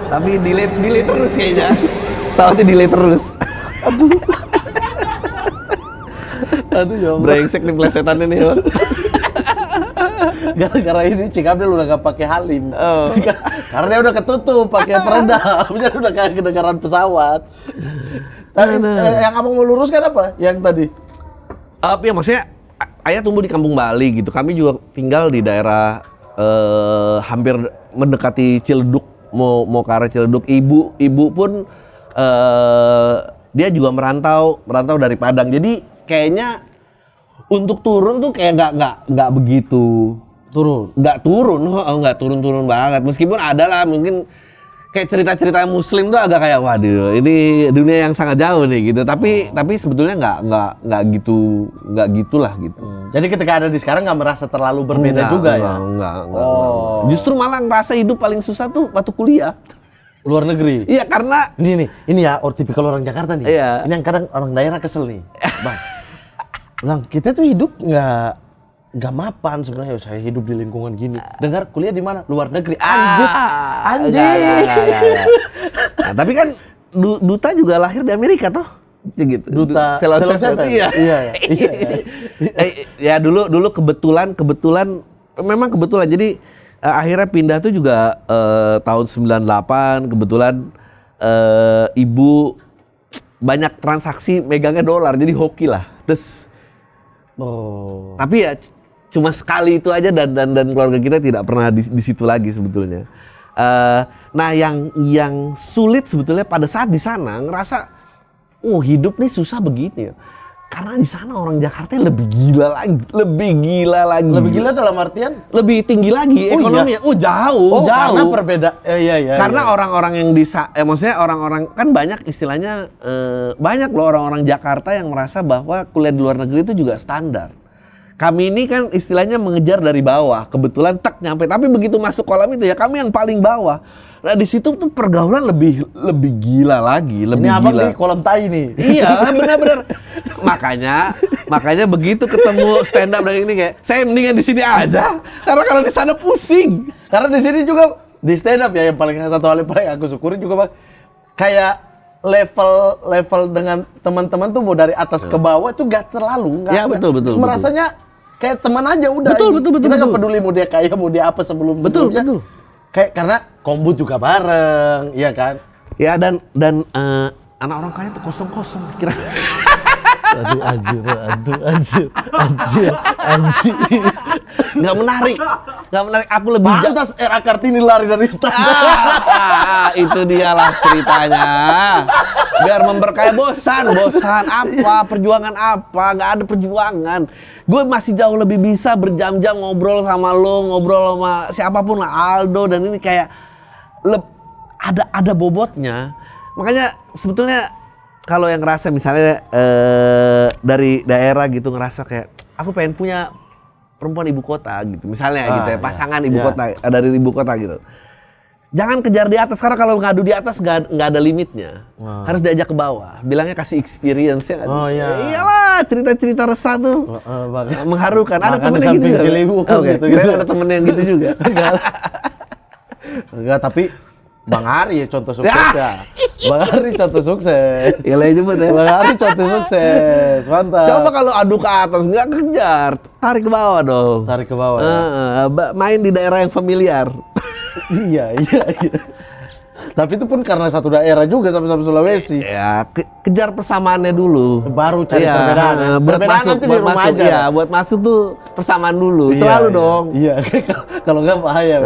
Tapi delay terus kayaknya. Soalnya delay terus. Aduh ya Allah. Brengsek nih plesetan ini ya. Gara-gara ini Cikamdel udah gak pakai Halim. Karena dia udah ketutup pakai peredam. Jadi udah kayak kedengaran pesawat. Yang abang mau luruskan apa? Yang tadi? Ya maksudnya ayah tumbuh di Kampung Bali gitu. Kami juga tinggal di daerah hampir mendekati Ciledug, mau ke arah Ciledug. Ibu pun dia juga merantau dari Padang. Jadi kayaknya untuk turun tuh kayak nggak begitu nggak turun banget. Meskipun ada lah mungkin kayak cerita-cerita Muslim tuh agak kayak waduh ini dunia yang sangat jauh nih gitu. Tapi sebetulnya nggak gitulah gitu. Jadi ketika ada di sekarang nggak merasa terlalu berbeda juga ya? Enggak. Justru malah ngerasa hidup paling susah tuh waktu kuliah. Luar negeri? Iya, karena ini ya tipikal orang Jakarta nih. Iya. Ini yang kadang orang daerah kesel nih, Bang. Bilang kita tuh hidup nggak mapan sebenarnya. Saya hidup di lingkungan gini. Dengar kuliah di mana? Luar negeri. Anjir. Nah, tapi kan Duta juga lahir di Amerika toh. Gitu. Duta Salon Seven. Iya. Ya dulu kebetulan memang kebetulan. Jadi akhirnya pindah tuh juga tahun 98 kebetulan ibu banyak transaksi megangnya dolar jadi hoki lah. Tapi ya cuma sekali itu aja dan keluarga kita tidak pernah di situ lagi sebetulnya. Nah yang sulit sebetulnya pada saat di sana ngerasa hidup nih susah begini ya. Karena di sana orang Jakarta lebih gila lagi. Lebih gila dalam artian lebih tinggi lagi ekonominya. Iya? Jauh. Karena berbeda. Iya. Karena orang-orang yang maksudnya orang-orang kan banyak istilahnya banyak loh orang-orang Jakarta yang merasa bahwa kuliah di luar negeri itu juga standar. Kami ini kan istilahnya mengejar dari bawah. Kebetulan nyampe. Tapi begitu masuk kolam itu ya kami yang paling bawah. Nah di situ tuh pergaulan lebih gila lagi, lebih ini gila. Abang nih kolam tai nih. Iya, benar-benar. Makanya begitu ketemu stand up dan ini kayak saya mendingan di sini aja. Karena kalau di sana pusing. Karena di sini juga di stand up ya yang paling satu hal yang paling aku syukuri juga, Bang. Kayak level dengan teman-teman tuh mau dari atas ke bawah itu gak terlalu, ya, betul. Merasanya kayak teman aja udah. Betul. Kita nggak peduli mau dia kaya, mau dia apa sebelumnya. Betul. Kayak karena kombu juga bareng, iya kan? Ya dan anak orang kaya tuh kosong kira. Anjir. Nggak menarik. Aku lebih Pantas Era Kartini lari dari standar. Itu dialah ceritanya. Biar memberkaya bosan apa, perjuangan apa, nggak ada perjuangan. Gue masih jauh lebih bisa berjam-jam ngobrol sama lo, ngobrol sama siapapun lah, Aldo, dan ini kayak ada bobotnya. Makanya sebetulnya kalau yang ngerasa misalnya dari daerah gitu ngerasa kayak aku pengen punya perempuan ibu kota gitu misalnya gitu ya, pasangan ibu kota dari ibu kota gitu. Jangan kejar di atas, karena kalau ngadu di atas nggak ada limitnya. Harus diajak ke bawah. Bilangnya kasih experience ya. Iyalah, cerita-cerita resah tuh mengharukan. Ada temen yang gitu juga. Gitu. Ada temen yang gitu juga. Enggak, tapi Bang Ari ya contoh sukses ya. Bang Ari contoh sukses. Iya lah jemput ya. Bang Ari contoh sukses. Mantap. Coba kalau adu ke atas nggak kejar, tarik ke bawah dong. Tarik ke bawah. Ya? Main di daerah yang familiar. Iya. Tapi itu pun karena satu daerah juga sama-sama Sulawesi. Ya, kejar persamaannya dulu. Baru cari perbedaan. Perbedaan nanti di rumah aja. Ya, buat masuk tuh persamaan dulu. Selalu dong. Iya, kalau nggak bahaya.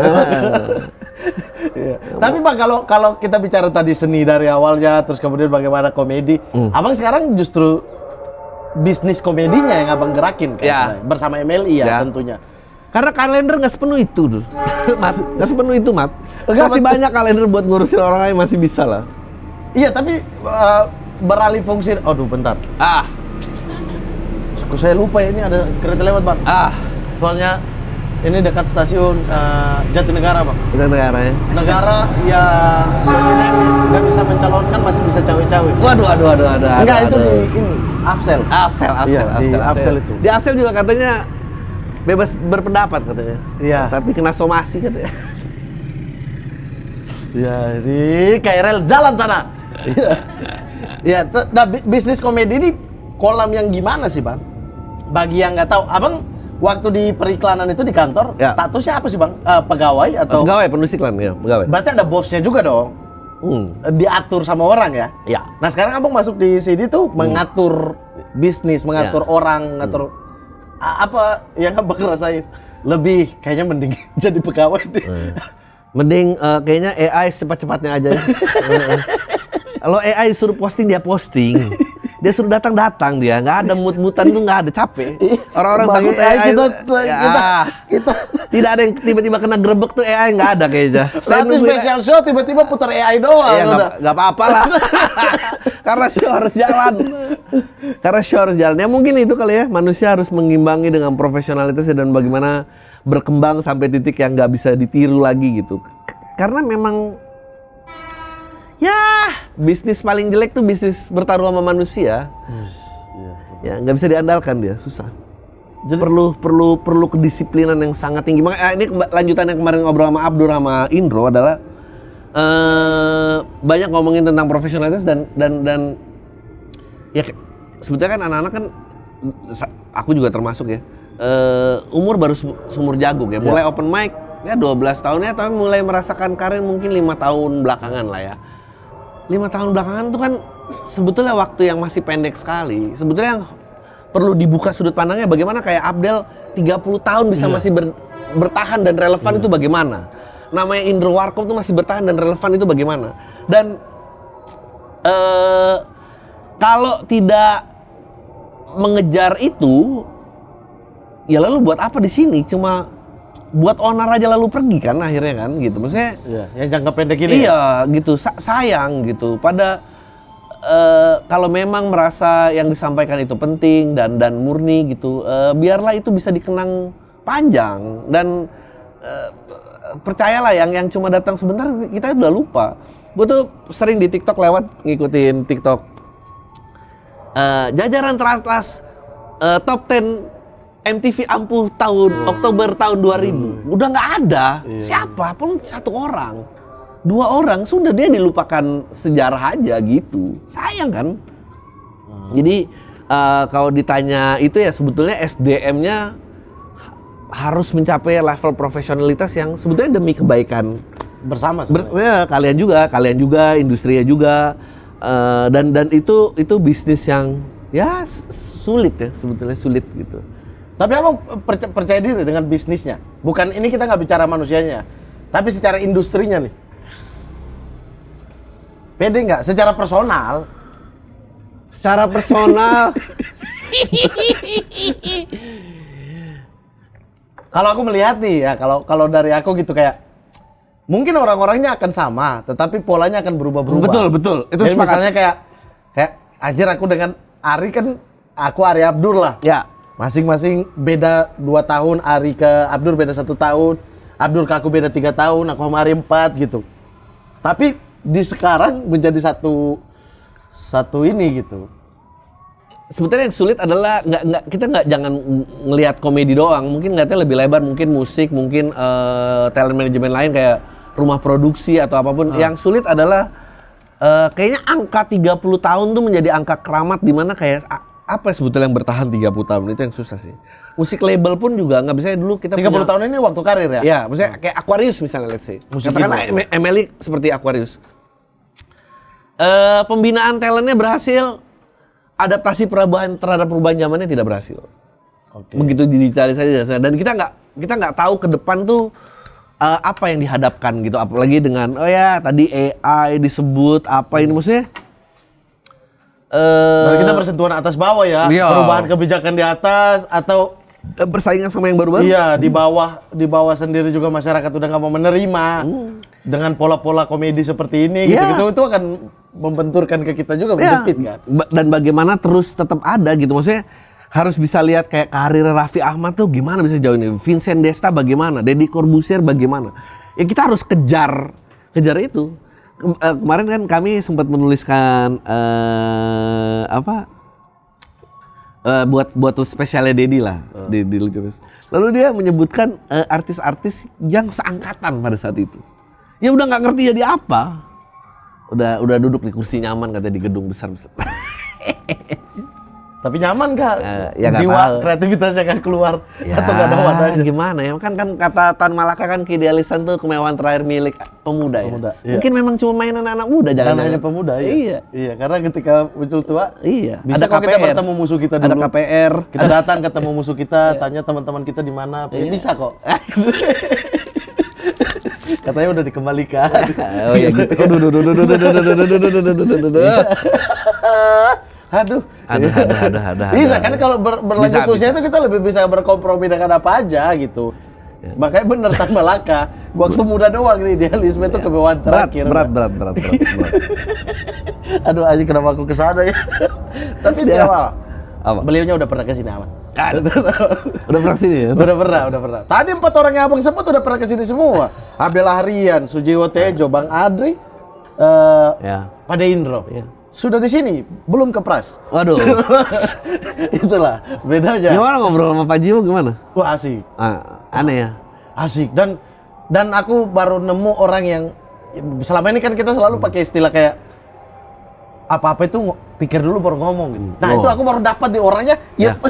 Iya. Tapi Bang, kalau kita bicara tadi seni dari awalnya, terus kemudian bagaimana komedi, Abang sekarang justru bisnis komedinya yang Abang gerakin kan, bersama MLI ya tentunya. Karena kalender nggak sepenuh itu, Mat. Nggak sepenuh itu, Mat. Masih banyak kalender buat ngurusin orang lain, masih bisa lah. Iya, tapi beralih fungsi. Aduh, bentar. Saya lupa ya, ini ada kereta lewat, Bang. Soalnya ini dekat stasiun Jatinegara, Bang. Jatinegara ya. Negara yang presiden nggak bisa mencalonkan, masih bisa cawe-cawe. Waduh. Enggak, itu di ini Afsel. Afsel itu. Di Afsel juga katanya bebas berpendapat katanya. Iya. Tapi kena somasi katanya. Ya, di KRL jalan sana. Iya. Nah, bisnis komedi ini kolam yang gimana sih, Bang? Bagi yang nggak tahu, Abang waktu di periklanan itu di kantor, statusnya apa sih, Bang? Pegawai atau? Pegawai, penulis iklan ya, pegawai. Berarti ada bosnya juga dong. Diatur sama orang ya? Iya. Nah, sekarang Abang masuk di sini tuh mengatur bisnis, mengatur orang, mengatur apa yang Abang rasain? Lebih kayaknya mending jadi pegawai deh. Mending kayaknya AI secepat-cepatnya aja. Kalau AI suruh posting, dia posting. Dia suruh datang dia, nggak ada mut-mutan tuh, nggak ada, capek. Orang-orang takut AI kita tidak ada yang tiba-tiba kena grebek tuh, AI nggak ada kayaknya. Satu special show tiba-tiba putar AI doang. Iya, nggak apa-apa lah. Karena show harus jalan. Ya mungkin itu kali ya, manusia harus mengimbangi dengan profesionalitasnya dan bagaimana berkembang sampai titik yang nggak bisa ditiru lagi gitu. Karena memang bisnis paling jelek tuh bisnis bertaruh sama manusia. Ya nggak bisa diandalkan dia, susah. Jadi perlu kedisiplinan yang sangat tinggi. Makanya ini lanjutan yang kemarin ngobrol sama Abdur sama Indro adalah banyak ngomongin tentang profesionalitas dan ya sebetulnya kan anak-anak kan, aku juga termasuk ya, umur baru sumur jagung ya. Mulai open mic ya 12 tahun ya, tapi mulai merasakan karir mungkin 5 tahun belakangan lah ya. 5 tahun belakangan itu kan sebetulnya waktu yang masih pendek sekali. Sebetulnya yang perlu dibuka sudut pandangnya bagaimana kayak Abdel 30 tahun bisa masih bertahan dan relevan itu bagaimana. Namanya Indro Warkop itu masih bertahan dan relevan itu bagaimana. Dan kalau tidak mengejar itu, ya lalu buat apa di sini? Cuma buat onar aja lalu pergi kan akhirnya kan gitu. Maksudnya yang jangka pendek ini. Iya gitu, sayang gitu. Pada kalau memang merasa yang disampaikan itu penting dan murni gitu, biarlah itu bisa dikenang panjang. Dan percayalah yang cuma datang sebentar kita udah lupa. Gue tuh sering di TikTok lewat ngikutin TikTok jajaran teratas top 10 MTV ampuh tahun Oktober tahun 2000. Udah nggak ada. Siapa pun satu orang, 2 orang sudah dia dilupakan sejarah aja gitu. Sayang kan? Jadi kalau ditanya itu ya sebetulnya SDM-nya harus mencapai level profesionalitas yang sebetulnya demi kebaikan bersama. Ya, kalian juga, industrinya juga, dan itu bisnis yang ya sulit ya, sebetulnya sulit gitu. Tapi abang percaya diri dengan bisnisnya? Bukan, ini kita nggak bicara manusianya, tapi secara industrinya nih. Pede nggak? Secara personal? Secara personal, kalau aku melihat nih ya, kalau dari aku gitu kayak, mungkin orang-orangnya akan sama, tetapi polanya akan berubah-berubah. betul. Itu Jadi sepakat. misalnya kayak anjir aku dengan Ari kan, aku Ari Abdur lah. Ya. Masing-masing beda 2 tahun, Ari ke Abdur beda 1 tahun, Abdur ke aku beda 3 tahun, aku sama Ari 4 gitu. Tapi di sekarang menjadi satu ini gitu. Sebetulnya yang sulit adalah kita jangan ngelihat komedi doang, mungkin ngeliatnya lebih lebar, mungkin musik, mungkin talent management lain kayak rumah produksi atau apapun. Yang sulit adalah kayaknya angka 30 tahun tuh menjadi angka keramat, di mana kayak apa sebetulnya yang bertahan 30 tahun, itu yang susah sih. Musik label pun juga nggak bisa dulu kita 30 tahun ini waktu karir ya? Ya, maksudnya kayak Aquarius misalnya, let's say. Katakanlah Emily seperti Aquarius. Pembinaan talentnya berhasil, adaptasi perubahan terhadap perubahan zamannya tidak berhasil. Begitu digitalisasi dan kita nggak tahu ke depan tuh apa yang dihadapkan gitu, apalagi dengan tadi AI disebut apa ini maksudnya. Dan kita bersentuhan atas bawah ya, perubahan kebijakan di atas atau bersaingan sama yang baru-baru. Iya, di bawah sendiri juga masyarakat udah nggak mau menerima dengan pola-pola komedi seperti ini gitu. Itu akan membenturkan ke kita juga, menjepit kan. Dan bagaimana terus tetap ada gitu, maksudnya harus bisa lihat kayak karir Raffi Ahmad tuh gimana bisa jauh ini, Vincent Desta bagaimana, Deddy Corbuzier bagaimana. Ya kita harus kejar itu. Kemarin kan kami sempat menuliskan buat spesialnya Deddy lah di Lucu Bis. Lalu dia menyebutkan artis-artis yang seangkatan pada saat itu. Ya udah nggak ngerti jadi apa. Udah duduk di kursi nyaman katanya di gedung besar. Tapi nyaman gak? Ya jiwa kreativitasnya gak keluar atau gak ada wadahnya? Gimana ya? Kan kata Tan Malaka kan keidealisan tuh kemewahan terakhir milik pemuda ya. Iya. Mungkin memang cuma mainan anak muda, jangan hanya pemuda ya. Iya, karena ketika muncul tua, bisa ada kok kita KPR. bertemu musuh kita dulu. Ada KPR. Kita datang ketemu musuh kita, tanya teman-teman kita di mana. Bisa kok. Katanya udah dikembalikan. Oh ya gitu. Aduh. Ada. Bisa kan kalau berlanjut usia itu kita lebih bisa berkompromi dengan apa aja gitu. Makanya bener Tan Malaka, waktu muda doang nih, idealisme itu kemewahan terakhir. Berat. Aduh, aja kenapa aku kesana ya. Tapi dia apa? Beliaunya udah pernah kesini aman. Udah pernah sini ya? Udah pernah. Tadi 4 orang yang abang sebut udah pernah kesini semua. Abel Harian, Sujiwo Tejo, Bang Adri, Pade Indro. Sudah di sini, belum ke Pras. Waduh. Itulah bedanya. Gimana ngobrol sama Pak Jiwo gimana? Wah, asik. Aneh ya? Asik. Dan aku baru nemu orang yang selama ini kan kita selalu pakai istilah kayak apa-apa itu pikir dulu baru ngomong gitu. Nah, itu aku baru dapat di orangnya,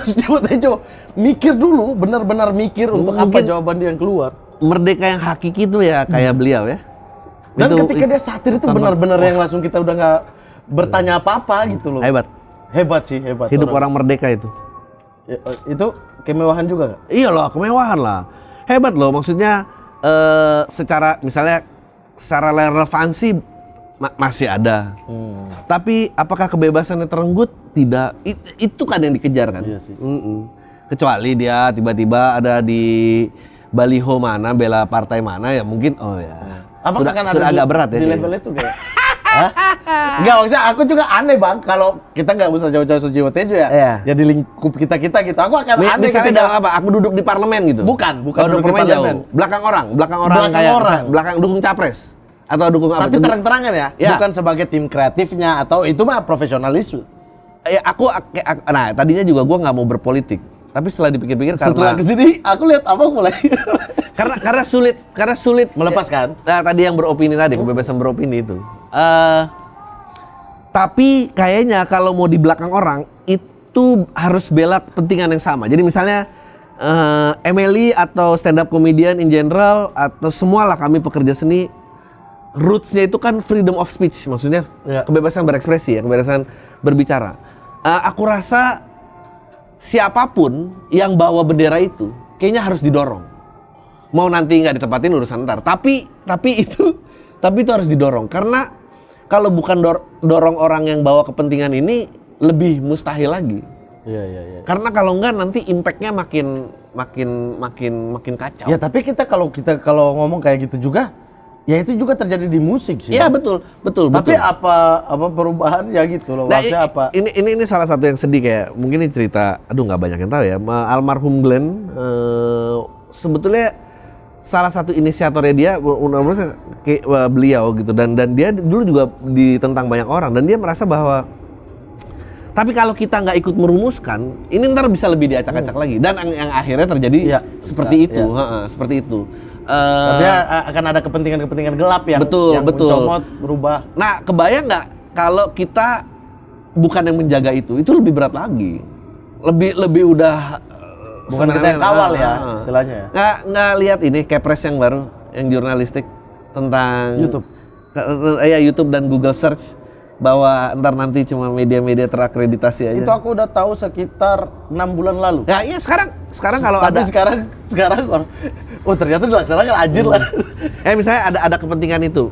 Sujiwo Tejo. Mikir dulu, benar-benar mikir untuk apa jawaban dia yang keluar. Merdeka yang hakiki itu ya kayak beliau ya. Dan ketika dia satir itu benar-benar yang langsung kita udah nggak bertanya apa-apa gitu loh. Hebat sih. Hidup orang merdeka itu. Itu kemewahan juga nggak? Iya loh, kemewahan lah. Hebat loh, maksudnya secara relevansi masih ada. Tapi apakah kebebasannya terenggut? Tidak. Itu kan yang dikejar kan. Iya sih. Kecuali dia tiba-tiba ada di baliho mana, bela partai mana ya mungkin. Apa sudah agak berat ya. Di level itu kayak. Enggak, maksudnya aku juga aneh Bang, kalau kita nggak usah jauh-jauh Sujiwo Tejo ya, ya di lingkup kita gitu, aku akan aneh misalnya dalam apa? Aku duduk di parlemen gitu? Bukan duduk di parlemen jauh. Belakang orang kayak belakang dukung capres atau dukung apa? Tapi terang-terangan ya, bukan sebagai tim kreatifnya atau itu mah profesionalisme. Ya nah tadinya juga gua nggak mau berpolitik, tapi setelah dipikir-pikir setelah kesini aku lihat abang mulai karena sulit melepaskan. Nah, tadi yang beropini tadi, kebebasan beropini itu. Tapi kayaknya kalau mau di belakang orang itu harus bela kepentingan yang sama. Jadi misalnya Emily atau stand up comedian in general atau semualah kami pekerja seni, rootsnya itu kan freedom of speech, maksudnya kebebasan berekspresi ya, kebebasan berbicara. aku rasa siapapun yang bawa bendera itu kayaknya harus didorong. Mau nanti nggak ditempatin urusan ntar. Tapi itu harus didorong karena kalau bukan dorong orang yang bawa kepentingan ini lebih mustahil lagi. Iya. Karena kalau enggak nanti impactnya makin kacau. Ya tapi kita kalau ngomong kayak gitu juga, ya itu juga terjadi di musik sih. Iya betul. Tapi apa perubahannya gitu loh? Nah, Maksudnya apa? Ini salah satu yang sedih kayak mungkin ini cerita, aduh nggak banyak yang tahu ya. Almarhum Glenn sebetulnya salah satu inisiatornya dia, beliau gitu dan dia dulu juga ditentang banyak orang dan dia merasa bahwa tapi kalau kita nggak ikut merumuskan, ini ntar bisa lebih diacak-acak lagi dan yang akhirnya terjadi seperti itu, seperti itu. Artinya akan ada kepentingan gelap yang mencomot, berubah. Nah, kebayang nggak kalau kita bukan yang menjaga itu lebih berat lagi, lebih udah bukan kita yang kawal ya istilahnya. Nggak lihat ini Kepres yang baru, yang jurnalistik tentang YouTube. YouTube dan Google Search bahwa ntar nanti cuma media-media terakreditasi aja. Itu aku udah tahu sekitar 6 bulan lalu. Ya iya sekarang kalau tapi ada. sekarang oh ternyata dilaksanakan anjir lah. Misalnya ada kepentingan itu.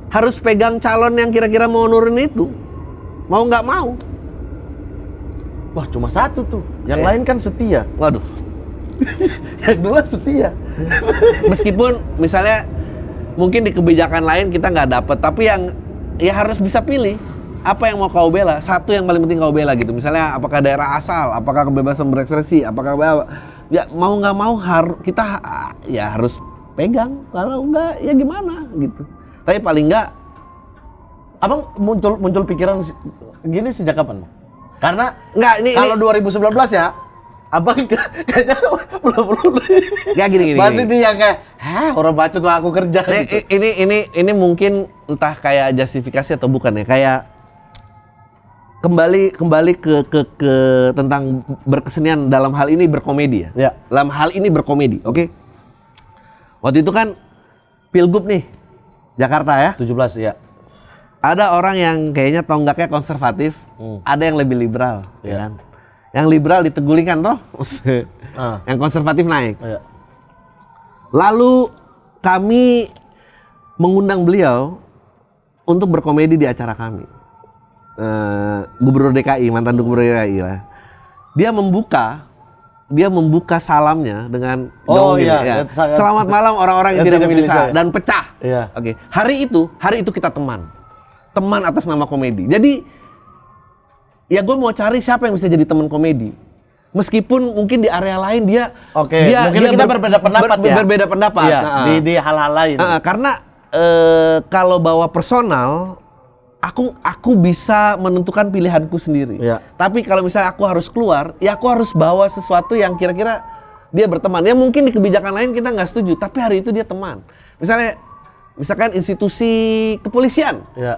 Harus pegang calon yang kira-kira mau nurunin itu. Mau nggak mau. Wah cuma satu tuh. Yang lain kan setia. Waduh. Yang dua setia. Meskipun misalnya mungkin di kebijakan lain kita nggak dapet, tapi yang ya harus bisa pilih apa yang mau kau bela. Satu yang paling penting kau bela gitu. Misalnya apakah daerah asal, apakah kebebasan berekspresi, apakah ya mau nggak mau kita ya harus pegang. Kalau nggak ya gimana gitu. Tapi paling nggak, abang muncul pikiran gini sejak kapan? Karena nggak ini kalau 2019 ya, abang kayaknya belum. Ya gini. Masih dia yang kayak, orang bacot mah aku kerja. Gitu. Ini mungkin entah kayak justifikasi atau bukan ya, kayak kembali ke tentang berkesenian dalam hal ini berkomedi ya. Ya. Dalam hal ini berkomedi, oke? Waktu itu kan Pilgub nih, Jakarta ya. 17 ya. Ada orang yang kayaknya tonggaknya konservatif, ada yang lebih liberal, ya kan? Yang liberal ditegulingkan toh, yang konservatif naik. Ya. Lalu kami mengundang beliau untuk berkomedi di acara kami. Gubernur DKI, mantan Gubernur DKI lah. Dia membuka salamnya dengan selamat malam orang-orang yang tidak memilih saya dan pecah. Iya. Oke. Hari itu kita teman atas nama komedi. Jadi ya gue mau cari siapa yang bisa jadi teman komedi. Meskipun mungkin di area lain dia mungkin kita berbeda pendapat ya. Berbeda pendapat. Iya, di hal-hal lain. Karena kalau bawa personal, aku bisa menentukan pilihanku sendiri. Iya. Tapi kalau misalnya aku harus keluar, ya aku harus bawa sesuatu yang kira-kira dia berteman. Ya mungkin di kebijakan lain kita nggak setuju, tapi hari itu dia teman. Misalkan institusi kepolisian. Iya.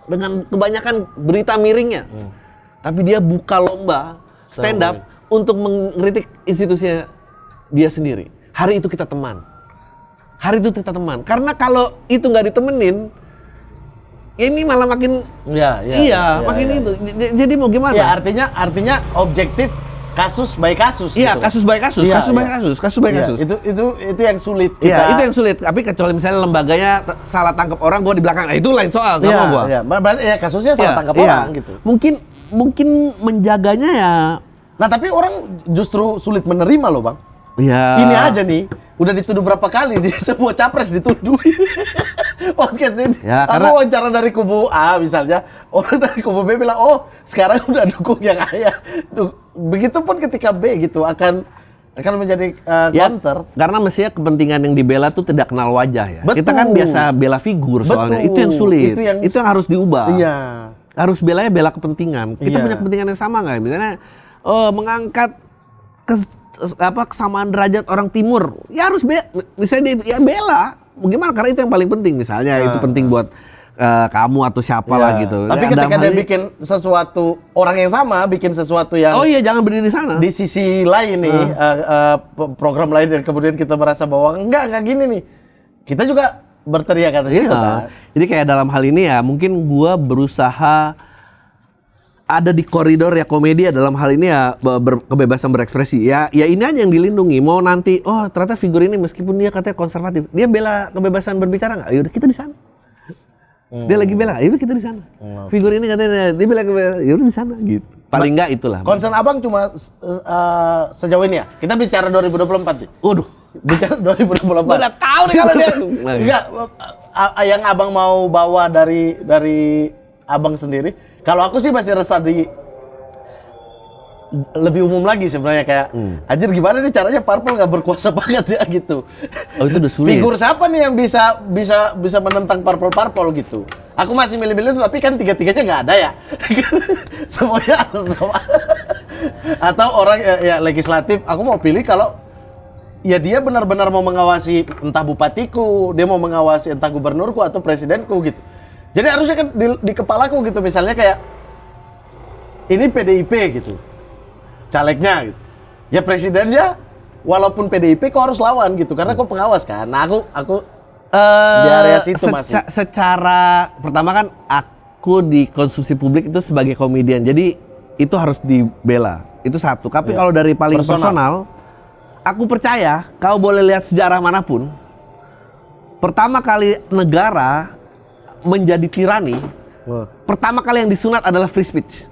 Dengan kebanyakan berita miringnya. Tapi dia buka lomba stand up untuk mengkritik institusinya dia sendiri. Hari itu kita teman. Karena kalau itu nggak ditemenin, ini malah makin makin itu. Jadi mau gimana? Ya artinya objektif kasus by kasus. Iya, gitu. kasus by kasus. Itu yang sulit. Iya, itu yang sulit. Tapi kecuali misalnya lembaganya salah tangkap orang, gua di belakang. Nah, itu lain soal. Nggak mau gua. Iya, berarti ya kasusnya salah tangkap orang gitu. Mungkin menjaganya ya. Nah, tapi orang justru sulit menerima loh, Bang. Iya. Ini aja nih, udah dituduh berapa kali di semua capres dituduh. Podcast ini. Ya, aku wawancara dari kubu A misalnya, orang dari kubu B bilang, "Oh, sekarang udah dukung yang A ya." Begitupun ketika B gitu akan menjadi counter. Karena mestinya kepentingan yang dibela tuh tidak kenal wajah ya. Betul. Kita kan biasa bela figur soalnya. Itu yang sulit. Itu yang harus diubah. Iya. Harus bela kepentingan. Kita punya kepentingan yang sama nggak? Misalnya mengangkat kesamaan derajat orang timur. Ya harus misalnya dia bela. Gimana? Karena itu yang paling penting misalnya. Itu penting buat kamu atau siapa lah gitu. Tapi ketika dia bikin sesuatu, orang yang sama bikin sesuatu yang jangan berdiri di sana. Di sisi lain nih, program lain dan kemudian kita merasa bahwa enggak gini nih. Kita juga berteriak atas itu kan. Jadi kayak dalam hal ini ya mungkin gua berusaha ada di koridor ya komedi ya, dalam hal ini ya kebebasan berekspresi. Ya ini aja yang dilindungi. Mau nanti ternyata figur ini meskipun dia katanya konservatif, dia bela kebebasan berbicara nggak? Yaudah kita di sana. Dia lagi bela, yaudah kita di sana. Figur ini katanya dia bela kebebasan, yaudah di sana gitu. Paling nggak itulah. Concern abang cuma sejauh ini ya. Kita bicara 2024 nih. Waduh. Bicara 2024. Udah tahu nih kalau dia. Enggak, yang abang mau bawa dari abang sendiri. Kalau aku sih masih resah di lebih umum lagi sebenarnya kayak anjir gimana nih caranya parpol nggak berkuasa banget ya gitu. Oh itu udah sulit. Figur siapa nih yang bisa menentang parpol gitu. Aku masih milih-milih itu tapi kan tiga-tiganya nggak ada ya. Semuanya atas nama. Atau orang ya legislatif aku mau pilih kalau ya dia benar-benar mau mengawasi entah bupatiku, dia mau mengawasi entah gubernurku atau presidenku gitu. Jadi harusnya kan di kepalaku gitu misalnya kayak ini PDIP gitu. Calegnya gitu. Ya presidennya walaupun PDIP kok harus lawan gitu karena kok pengawas kan. Nah, aku di area situ masih. Secara pertama kan aku di konsumsi publik itu sebagai komedian. Jadi itu harus dibela. Itu satu. Tapi kalau dari paling personal, aku percaya kau boleh lihat sejarah manapun. Pertama kali negara menjadi tirani, pertama kali yang disunat adalah free speech.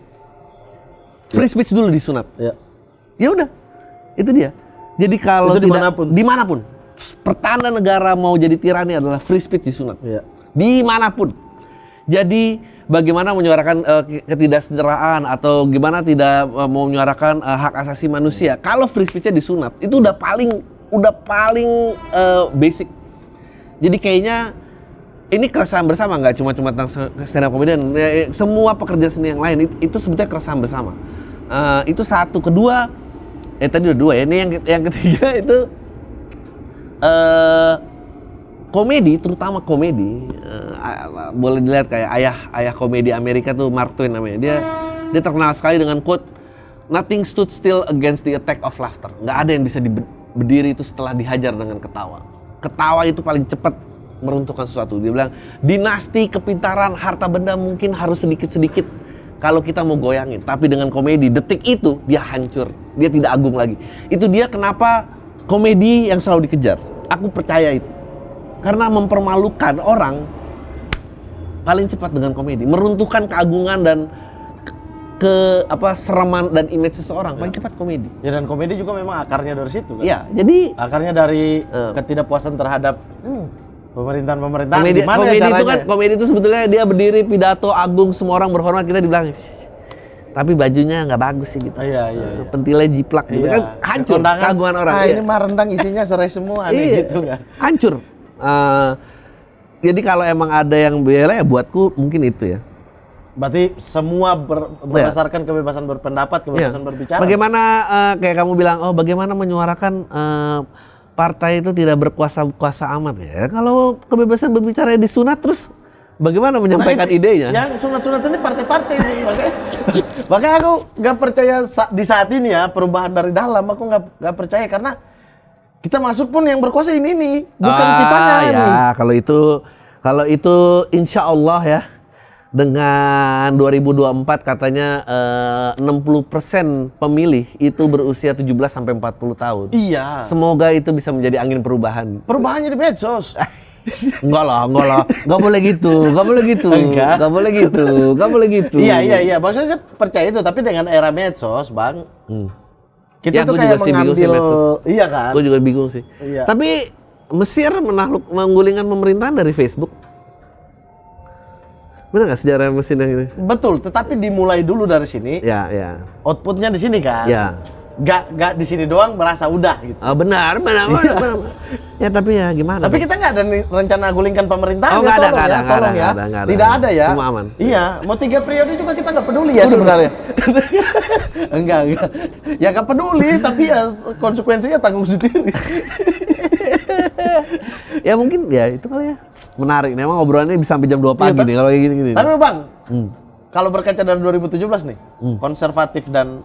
Free speech dulu disunat. Ya udah, itu dia. Jadi kalau itu dimanapun, pertanda negara mau jadi tirani adalah free speech disunat. Dimanapun. Jadi bagaimana menyuarakan ketidaksetaraan atau gimana tidak mau menyuarakan hak asasi manusia. Kalau free speech-nya disunat, itu udah paling basic. Jadi kayaknya ini keresahan bersama, nggak cuma tentang stand up comedian, semua pekerja seni yang lain itu sebetulnya keresahan bersama. Itu satu. Kedua, tadi udah dua ya. Ini yang ketiga itu komedi, terutama komedi. Boleh dilihat kayak ayah komedi Amerika tuh Mark Twain namanya. Dia terkenal sekali dengan quote, "Nothing stood still against the attack of laughter." Nggak ada yang bisa berdiri itu setelah dihajar dengan ketawa. Ketawa itu paling cepat meruntuhkan sesuatu. Dia bilang, dinasti, kepintaran, harta benda mungkin harus sedikit-sedikit kalau kita mau goyangin. Tapi dengan komedi, detik itu dia hancur. Dia tidak agung lagi. Itu dia kenapa komedi yang selalu dikejar. Aku percaya itu. Karena mempermalukan orang paling cepat dengan komedi. Meruntuhkan keagungan dan sereman dan image seseorang paling cepat komedi. Ya dan komedi juga memang akarnya dari situ kan. Iya, jadi akarnya dari ketidakpuasan terhadap pemerintahan komedi, gimana komedi ya itu kan, komedi itu sebetulnya dia berdiri pidato agung semua orang berhormat, kita dibilang tapi bajunya nggak bagus sih gitu. Iya. Pentilnya jiplak gitu kan, hancur keagungan orang. Ini mah rendang isinya serai semua nih gitu kan. Hancur. Jadi kalau emang ada yang bela ya buatku mungkin itu ya. Berarti semua berdasarkan kebebasan berpendapat, kebebasan berbicara. Bagaimana kayak kamu bilang, bagaimana menyuarakan partai itu tidak berkuasa amat ya. Kalau kebebasan berbicara disunat terus bagaimana menyampaikan idenya? Yang sunat-sunat ini partai-partai ini makanya aku nggak percaya di saat ini ya perubahan dari dalam. Aku nggak percaya karena kita masuk pun yang berkuasa ini bukan kitanya ya, nih. Kalau itu insya Allah ya. Dengan 2024 katanya 60% pemilih itu berusia 17 sampai 40 tahun. Iya. Semoga itu bisa menjadi angin perubahan. Perubahannya di medsos. Enggak lah. Enggak boleh gitu. Enggak boleh gitu. Iya. Maksudnya saya percaya itu, tapi dengan era medsos, Bang. Kita tuh kayak mengambil, iya kan? Gue juga bingung sih. Iya. Tapi Mesir menggulingkan pemerintahan dari Facebook. Benar nggak sejarah mesin yang ini? Betul, tetapi dimulai dulu dari sini. Ya. Outputnya di sini kan. Ya. Gak di sini doang merasa udah gitu. Benar. Ya tapi ya gimana? Tapi kita nggak ada rencana gulingkan pemerintahan. Nggak Tolong ya. Tidak ada ya. Semua aman. Iya, mau 3 periode juga kita nggak peduli ya sebenarnya. Enggak. Ya nggak peduli, tapi ya konsekuensinya tanggung sendiri. Ya mungkin ya itu kali ya. Menarik nih, emang obrolannya bisa sampai jam 2 pagi nih kalau kayak gini. Tapi Bang, kalau berkaca dari 2017 nih, konservatif dan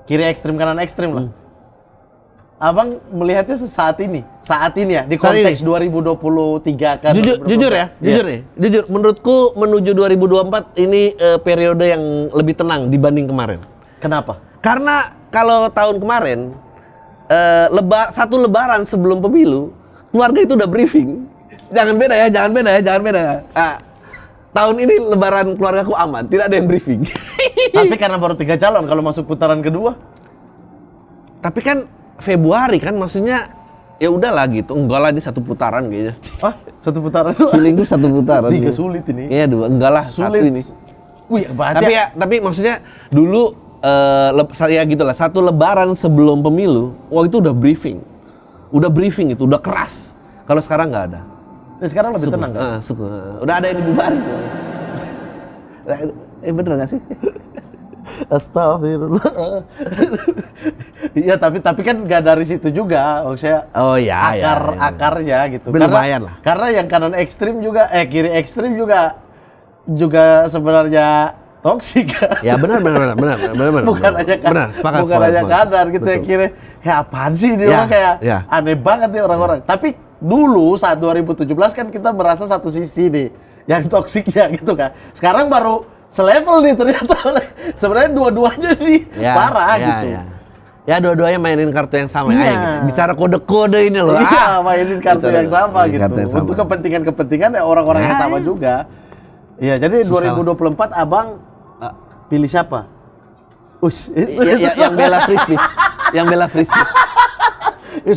kiri ekstrim kanan ekstrim lah. Abang melihatnya saat ini ya di Saat konteks ini. 2023 kan. Jujur ya, jujur. Menurutku menuju 2024 ini periode yang lebih tenang dibanding kemarin. Kenapa? Karena kalau tahun kemarin satu lebaran sebelum pemilu, keluarga itu udah briefing. Jangan beda ya. Tahun ini lebaran keluargaku aman, tidak ada yang briefing. Tapi karena baru 3 calon kalau masuk putaran kedua. Tapi kan Februari kan maksudnya ya udahlah gitu. Enggak lah, ini satu putaran kayaknya. Ah, satu putaran. Feeling gue satu putaran. 3 sulit ini. Iya, 2. Enggak lah, Sulit. satu ini. Wih, berarti Tapi maksudnya dulu saya gitulah, satu lebaran sebelum pemilu, itu udah briefing. Udah briefing itu, udah keras. Kalau sekarang nggak ada. sekarang lebih tenang kan? Udah ada yang dibubarin. Bener nggak sih? Astagfirullah. Iya, tapi kan nggak dari situ juga, maksudnya. Oh ya, akarnya gitu. Lumayan lah. Karena yang kanan ekstrim juga, kiri ekstrim juga sebenarnya toksik. Ya benar. Bukan aja kan. Benar, sepakat. Bukan aja kadar gitu ya, kira apaan sih dia orang kayak aneh banget nih orang-orang. Tapi dulu saat 2017 kan kita merasa satu sisi nih yang toksiknya gitu kan. Sekarang baru selevel nih ternyata. Sebenarnya dua-duanya sih parah gitu. Ya dua-duanya mainin kartu yang sama ya. Bicara kode-kode ini loh. Iya, mainin kartu yang sama gitu. Untuk kepentingan ya orang-orang yang sama juga. Iya, jadi susah 2024 Abang pilih siapa? Yang bela free speech. Yang bela free speech.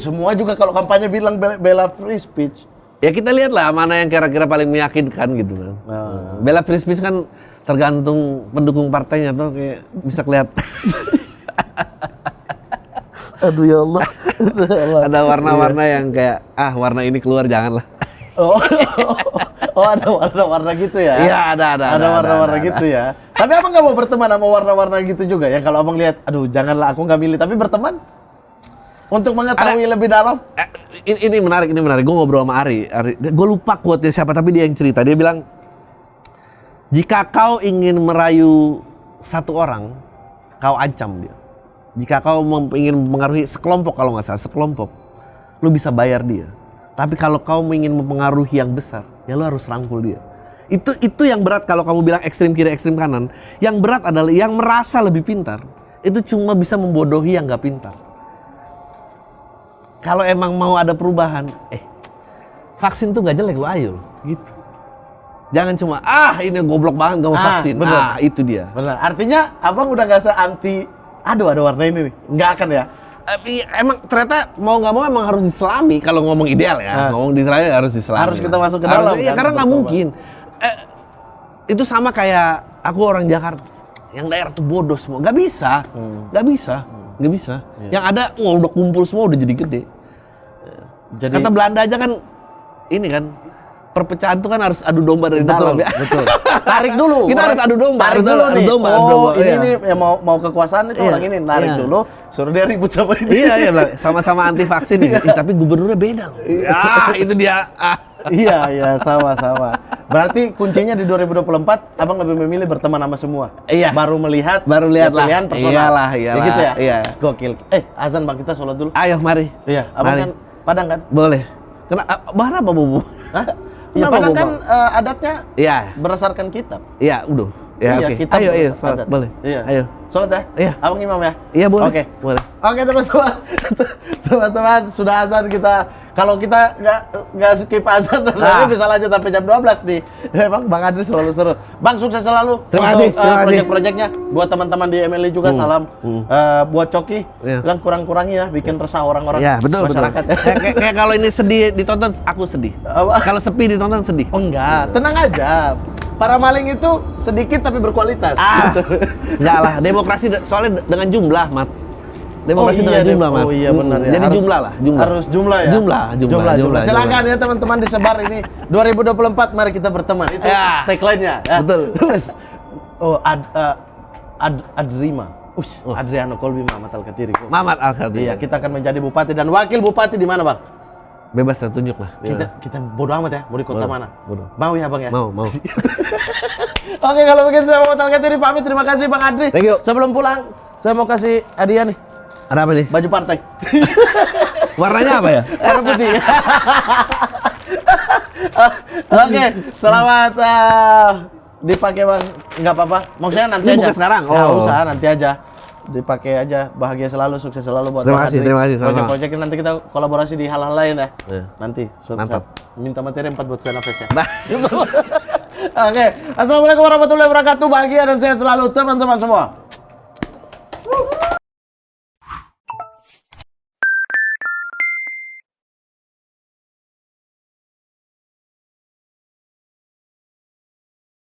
Semua juga kalau kampanye bilang bela free speech. Ya kita lihat lah mana yang kira-kira paling meyakinkan gitu kan. Bela free speech kan tergantung pendukung partainya tuh, kayak bisa kelihatan. Aduh ya Allah. Ada warna-warna yang kayak warna ini keluar janganlah. Ada warna-warna gitu ya? Iya, ada warna-warna gitu ya. Tapi Abang nggak mau berteman sama warna-warna gitu juga ya? Kalau Abang lihat, aduh janganlah aku nggak milih, tapi berteman untuk mengetahui lebih dalam. Ini menarik. Gue ngobrol sama Ari. Gue lupa quote-nya siapa, tapi dia yang cerita. Dia bilang, jika kau ingin merayu satu orang, kau ancam dia. Jika kau ingin mengaruhi sekelompok, kalau nggak salah sekelompok, lu bisa bayar dia. Tapi kalau kau ingin mempengaruhi yang besar, ya lu harus rangkul dia. Itu yang berat kalau kamu bilang ekstrim kiri, ekstrim kanan. Yang berat adalah yang merasa lebih pintar, itu cuma bisa membodohi yang nggak pintar. Kalau emang mau ada perubahan, vaksin tuh nggak jelek, lu ayo gitu. Jangan cuma ini goblok banget gak mau vaksin. Bener. Itu dia. Benar. Artinya Abang udah nggak se-anti, aduh ada warna ini nih. Nggak akan ya? Emang ternyata mau nggak mau emang harus diselami kalau ngomong ideal ya. Ngomong di Israel harus diselami. Harus kita masuk ke dalam. Iya, karena nggak mungkin. Itu sama kayak aku orang Jakarta, yang daerah tuh bodoh semua. Nggak bisa. Yang ada udah kumpul semua udah jadi gede. Jadi, kata Belanda aja kan ini kan, perpecahan tuh kan harus adu domba dari dalam ya. Betul. Tarik dulu. Kita harus adu domba. Tarik dulu nih. Adu domba. Ini nih yang mau kekuasaan itu orang ini narik dulu, suruh dia ribut sama ini. Iya, sama-sama anti vaksin nih. Tapi gubernurnya beda loh. Itu dia. Iya, sama-sama. Berarti kuncinya di 2024 Abang lebih memilih berteman sama semua. Iya. Baru lihat lah. pilihan personal. Iyalah. Ya gitu ya? Iya. Gokil. Azan Bang, kita sholat dulu. Ayo, mari. Iya, Abang kan Padang kan? Boleh. Bahan apa, Bu? Hah? Ya Padang kan adatnya berdasarkan kitab. Iya, udah. Ya, iya, oke. kitab Ayo, sholat. adat. Boleh. Iya. Ayo. Sholat ya? Iya. Abang imam ya? Iya, boleh. Oke. Boleh. Oke, teman-teman. Teman-teman, sudah azan kita. Kalau kita nggak skip azan, bisa lanjut sampai jam 12 nih. Emang Bang Adri selalu seru. Bang, sukses selalu. Terima kasih. Proyek-proyeknya. Buat teman-teman di MLI juga salam. Buat Coki, bilang kurang-kurangi ya, bikin resah orang-orang masyarakat. Kayak kalau ini sedih ditonton, aku sedih. Kalau sepi ditonton sedih. Oh enggak, tenang aja. Para maling itu sedikit tapi berkualitas. Enggak lah, demokrasi soalnya dengan jumlah, Mat. Demokrasi dengan jumlah, Mat. Oh iya benar ya. Jadi jumlah lah. Harus jumlah ya? Jumlah. Silakan ya teman-teman disebar ini. 2024 mari kita berteman. Itu tagline-nya. Ya. Betul. Terus, Adrima. Adriano Kolbi Mamat Al-Katiri. Mamat Al-Katiri. Iya, kita akan menjadi bupati dan wakil bupati di mana, Bang? Bebas tertunjuk lah. Kita bodo amat ya, mau di kota mana? Bodo. Mau ya Bang ya? Mau. Oke, kalau begitu saya Muhammad Al-Katiri pamit. Terima kasih Bang Adri. Thank you. Sebelum pulang, saya mau kasih hadiah nih. Ada apa nih? Baju partai. Warnanya apa ya? Air putih. Oke, selamat dipakai bang. Nggak apa-apa. Maksudnya nanti Ini aja. bukan sekarang? Nggak Oh. usah, nanti aja. Dipakai aja. Bahagia selalu, sukses selalu buat Terima Bang kasih, Adri. terima kasih, sama-sama. Project-project nanti kita kolaborasi di hal-hal lain ya. Iya. Nanti. Suatu Mantap. saat. Minta materi 4 buat stand up fest ya. Nah. Oke, assalamualaikum warahmatullahi wabarakatuh. Bahagia dan sehat selalu teman-teman semua.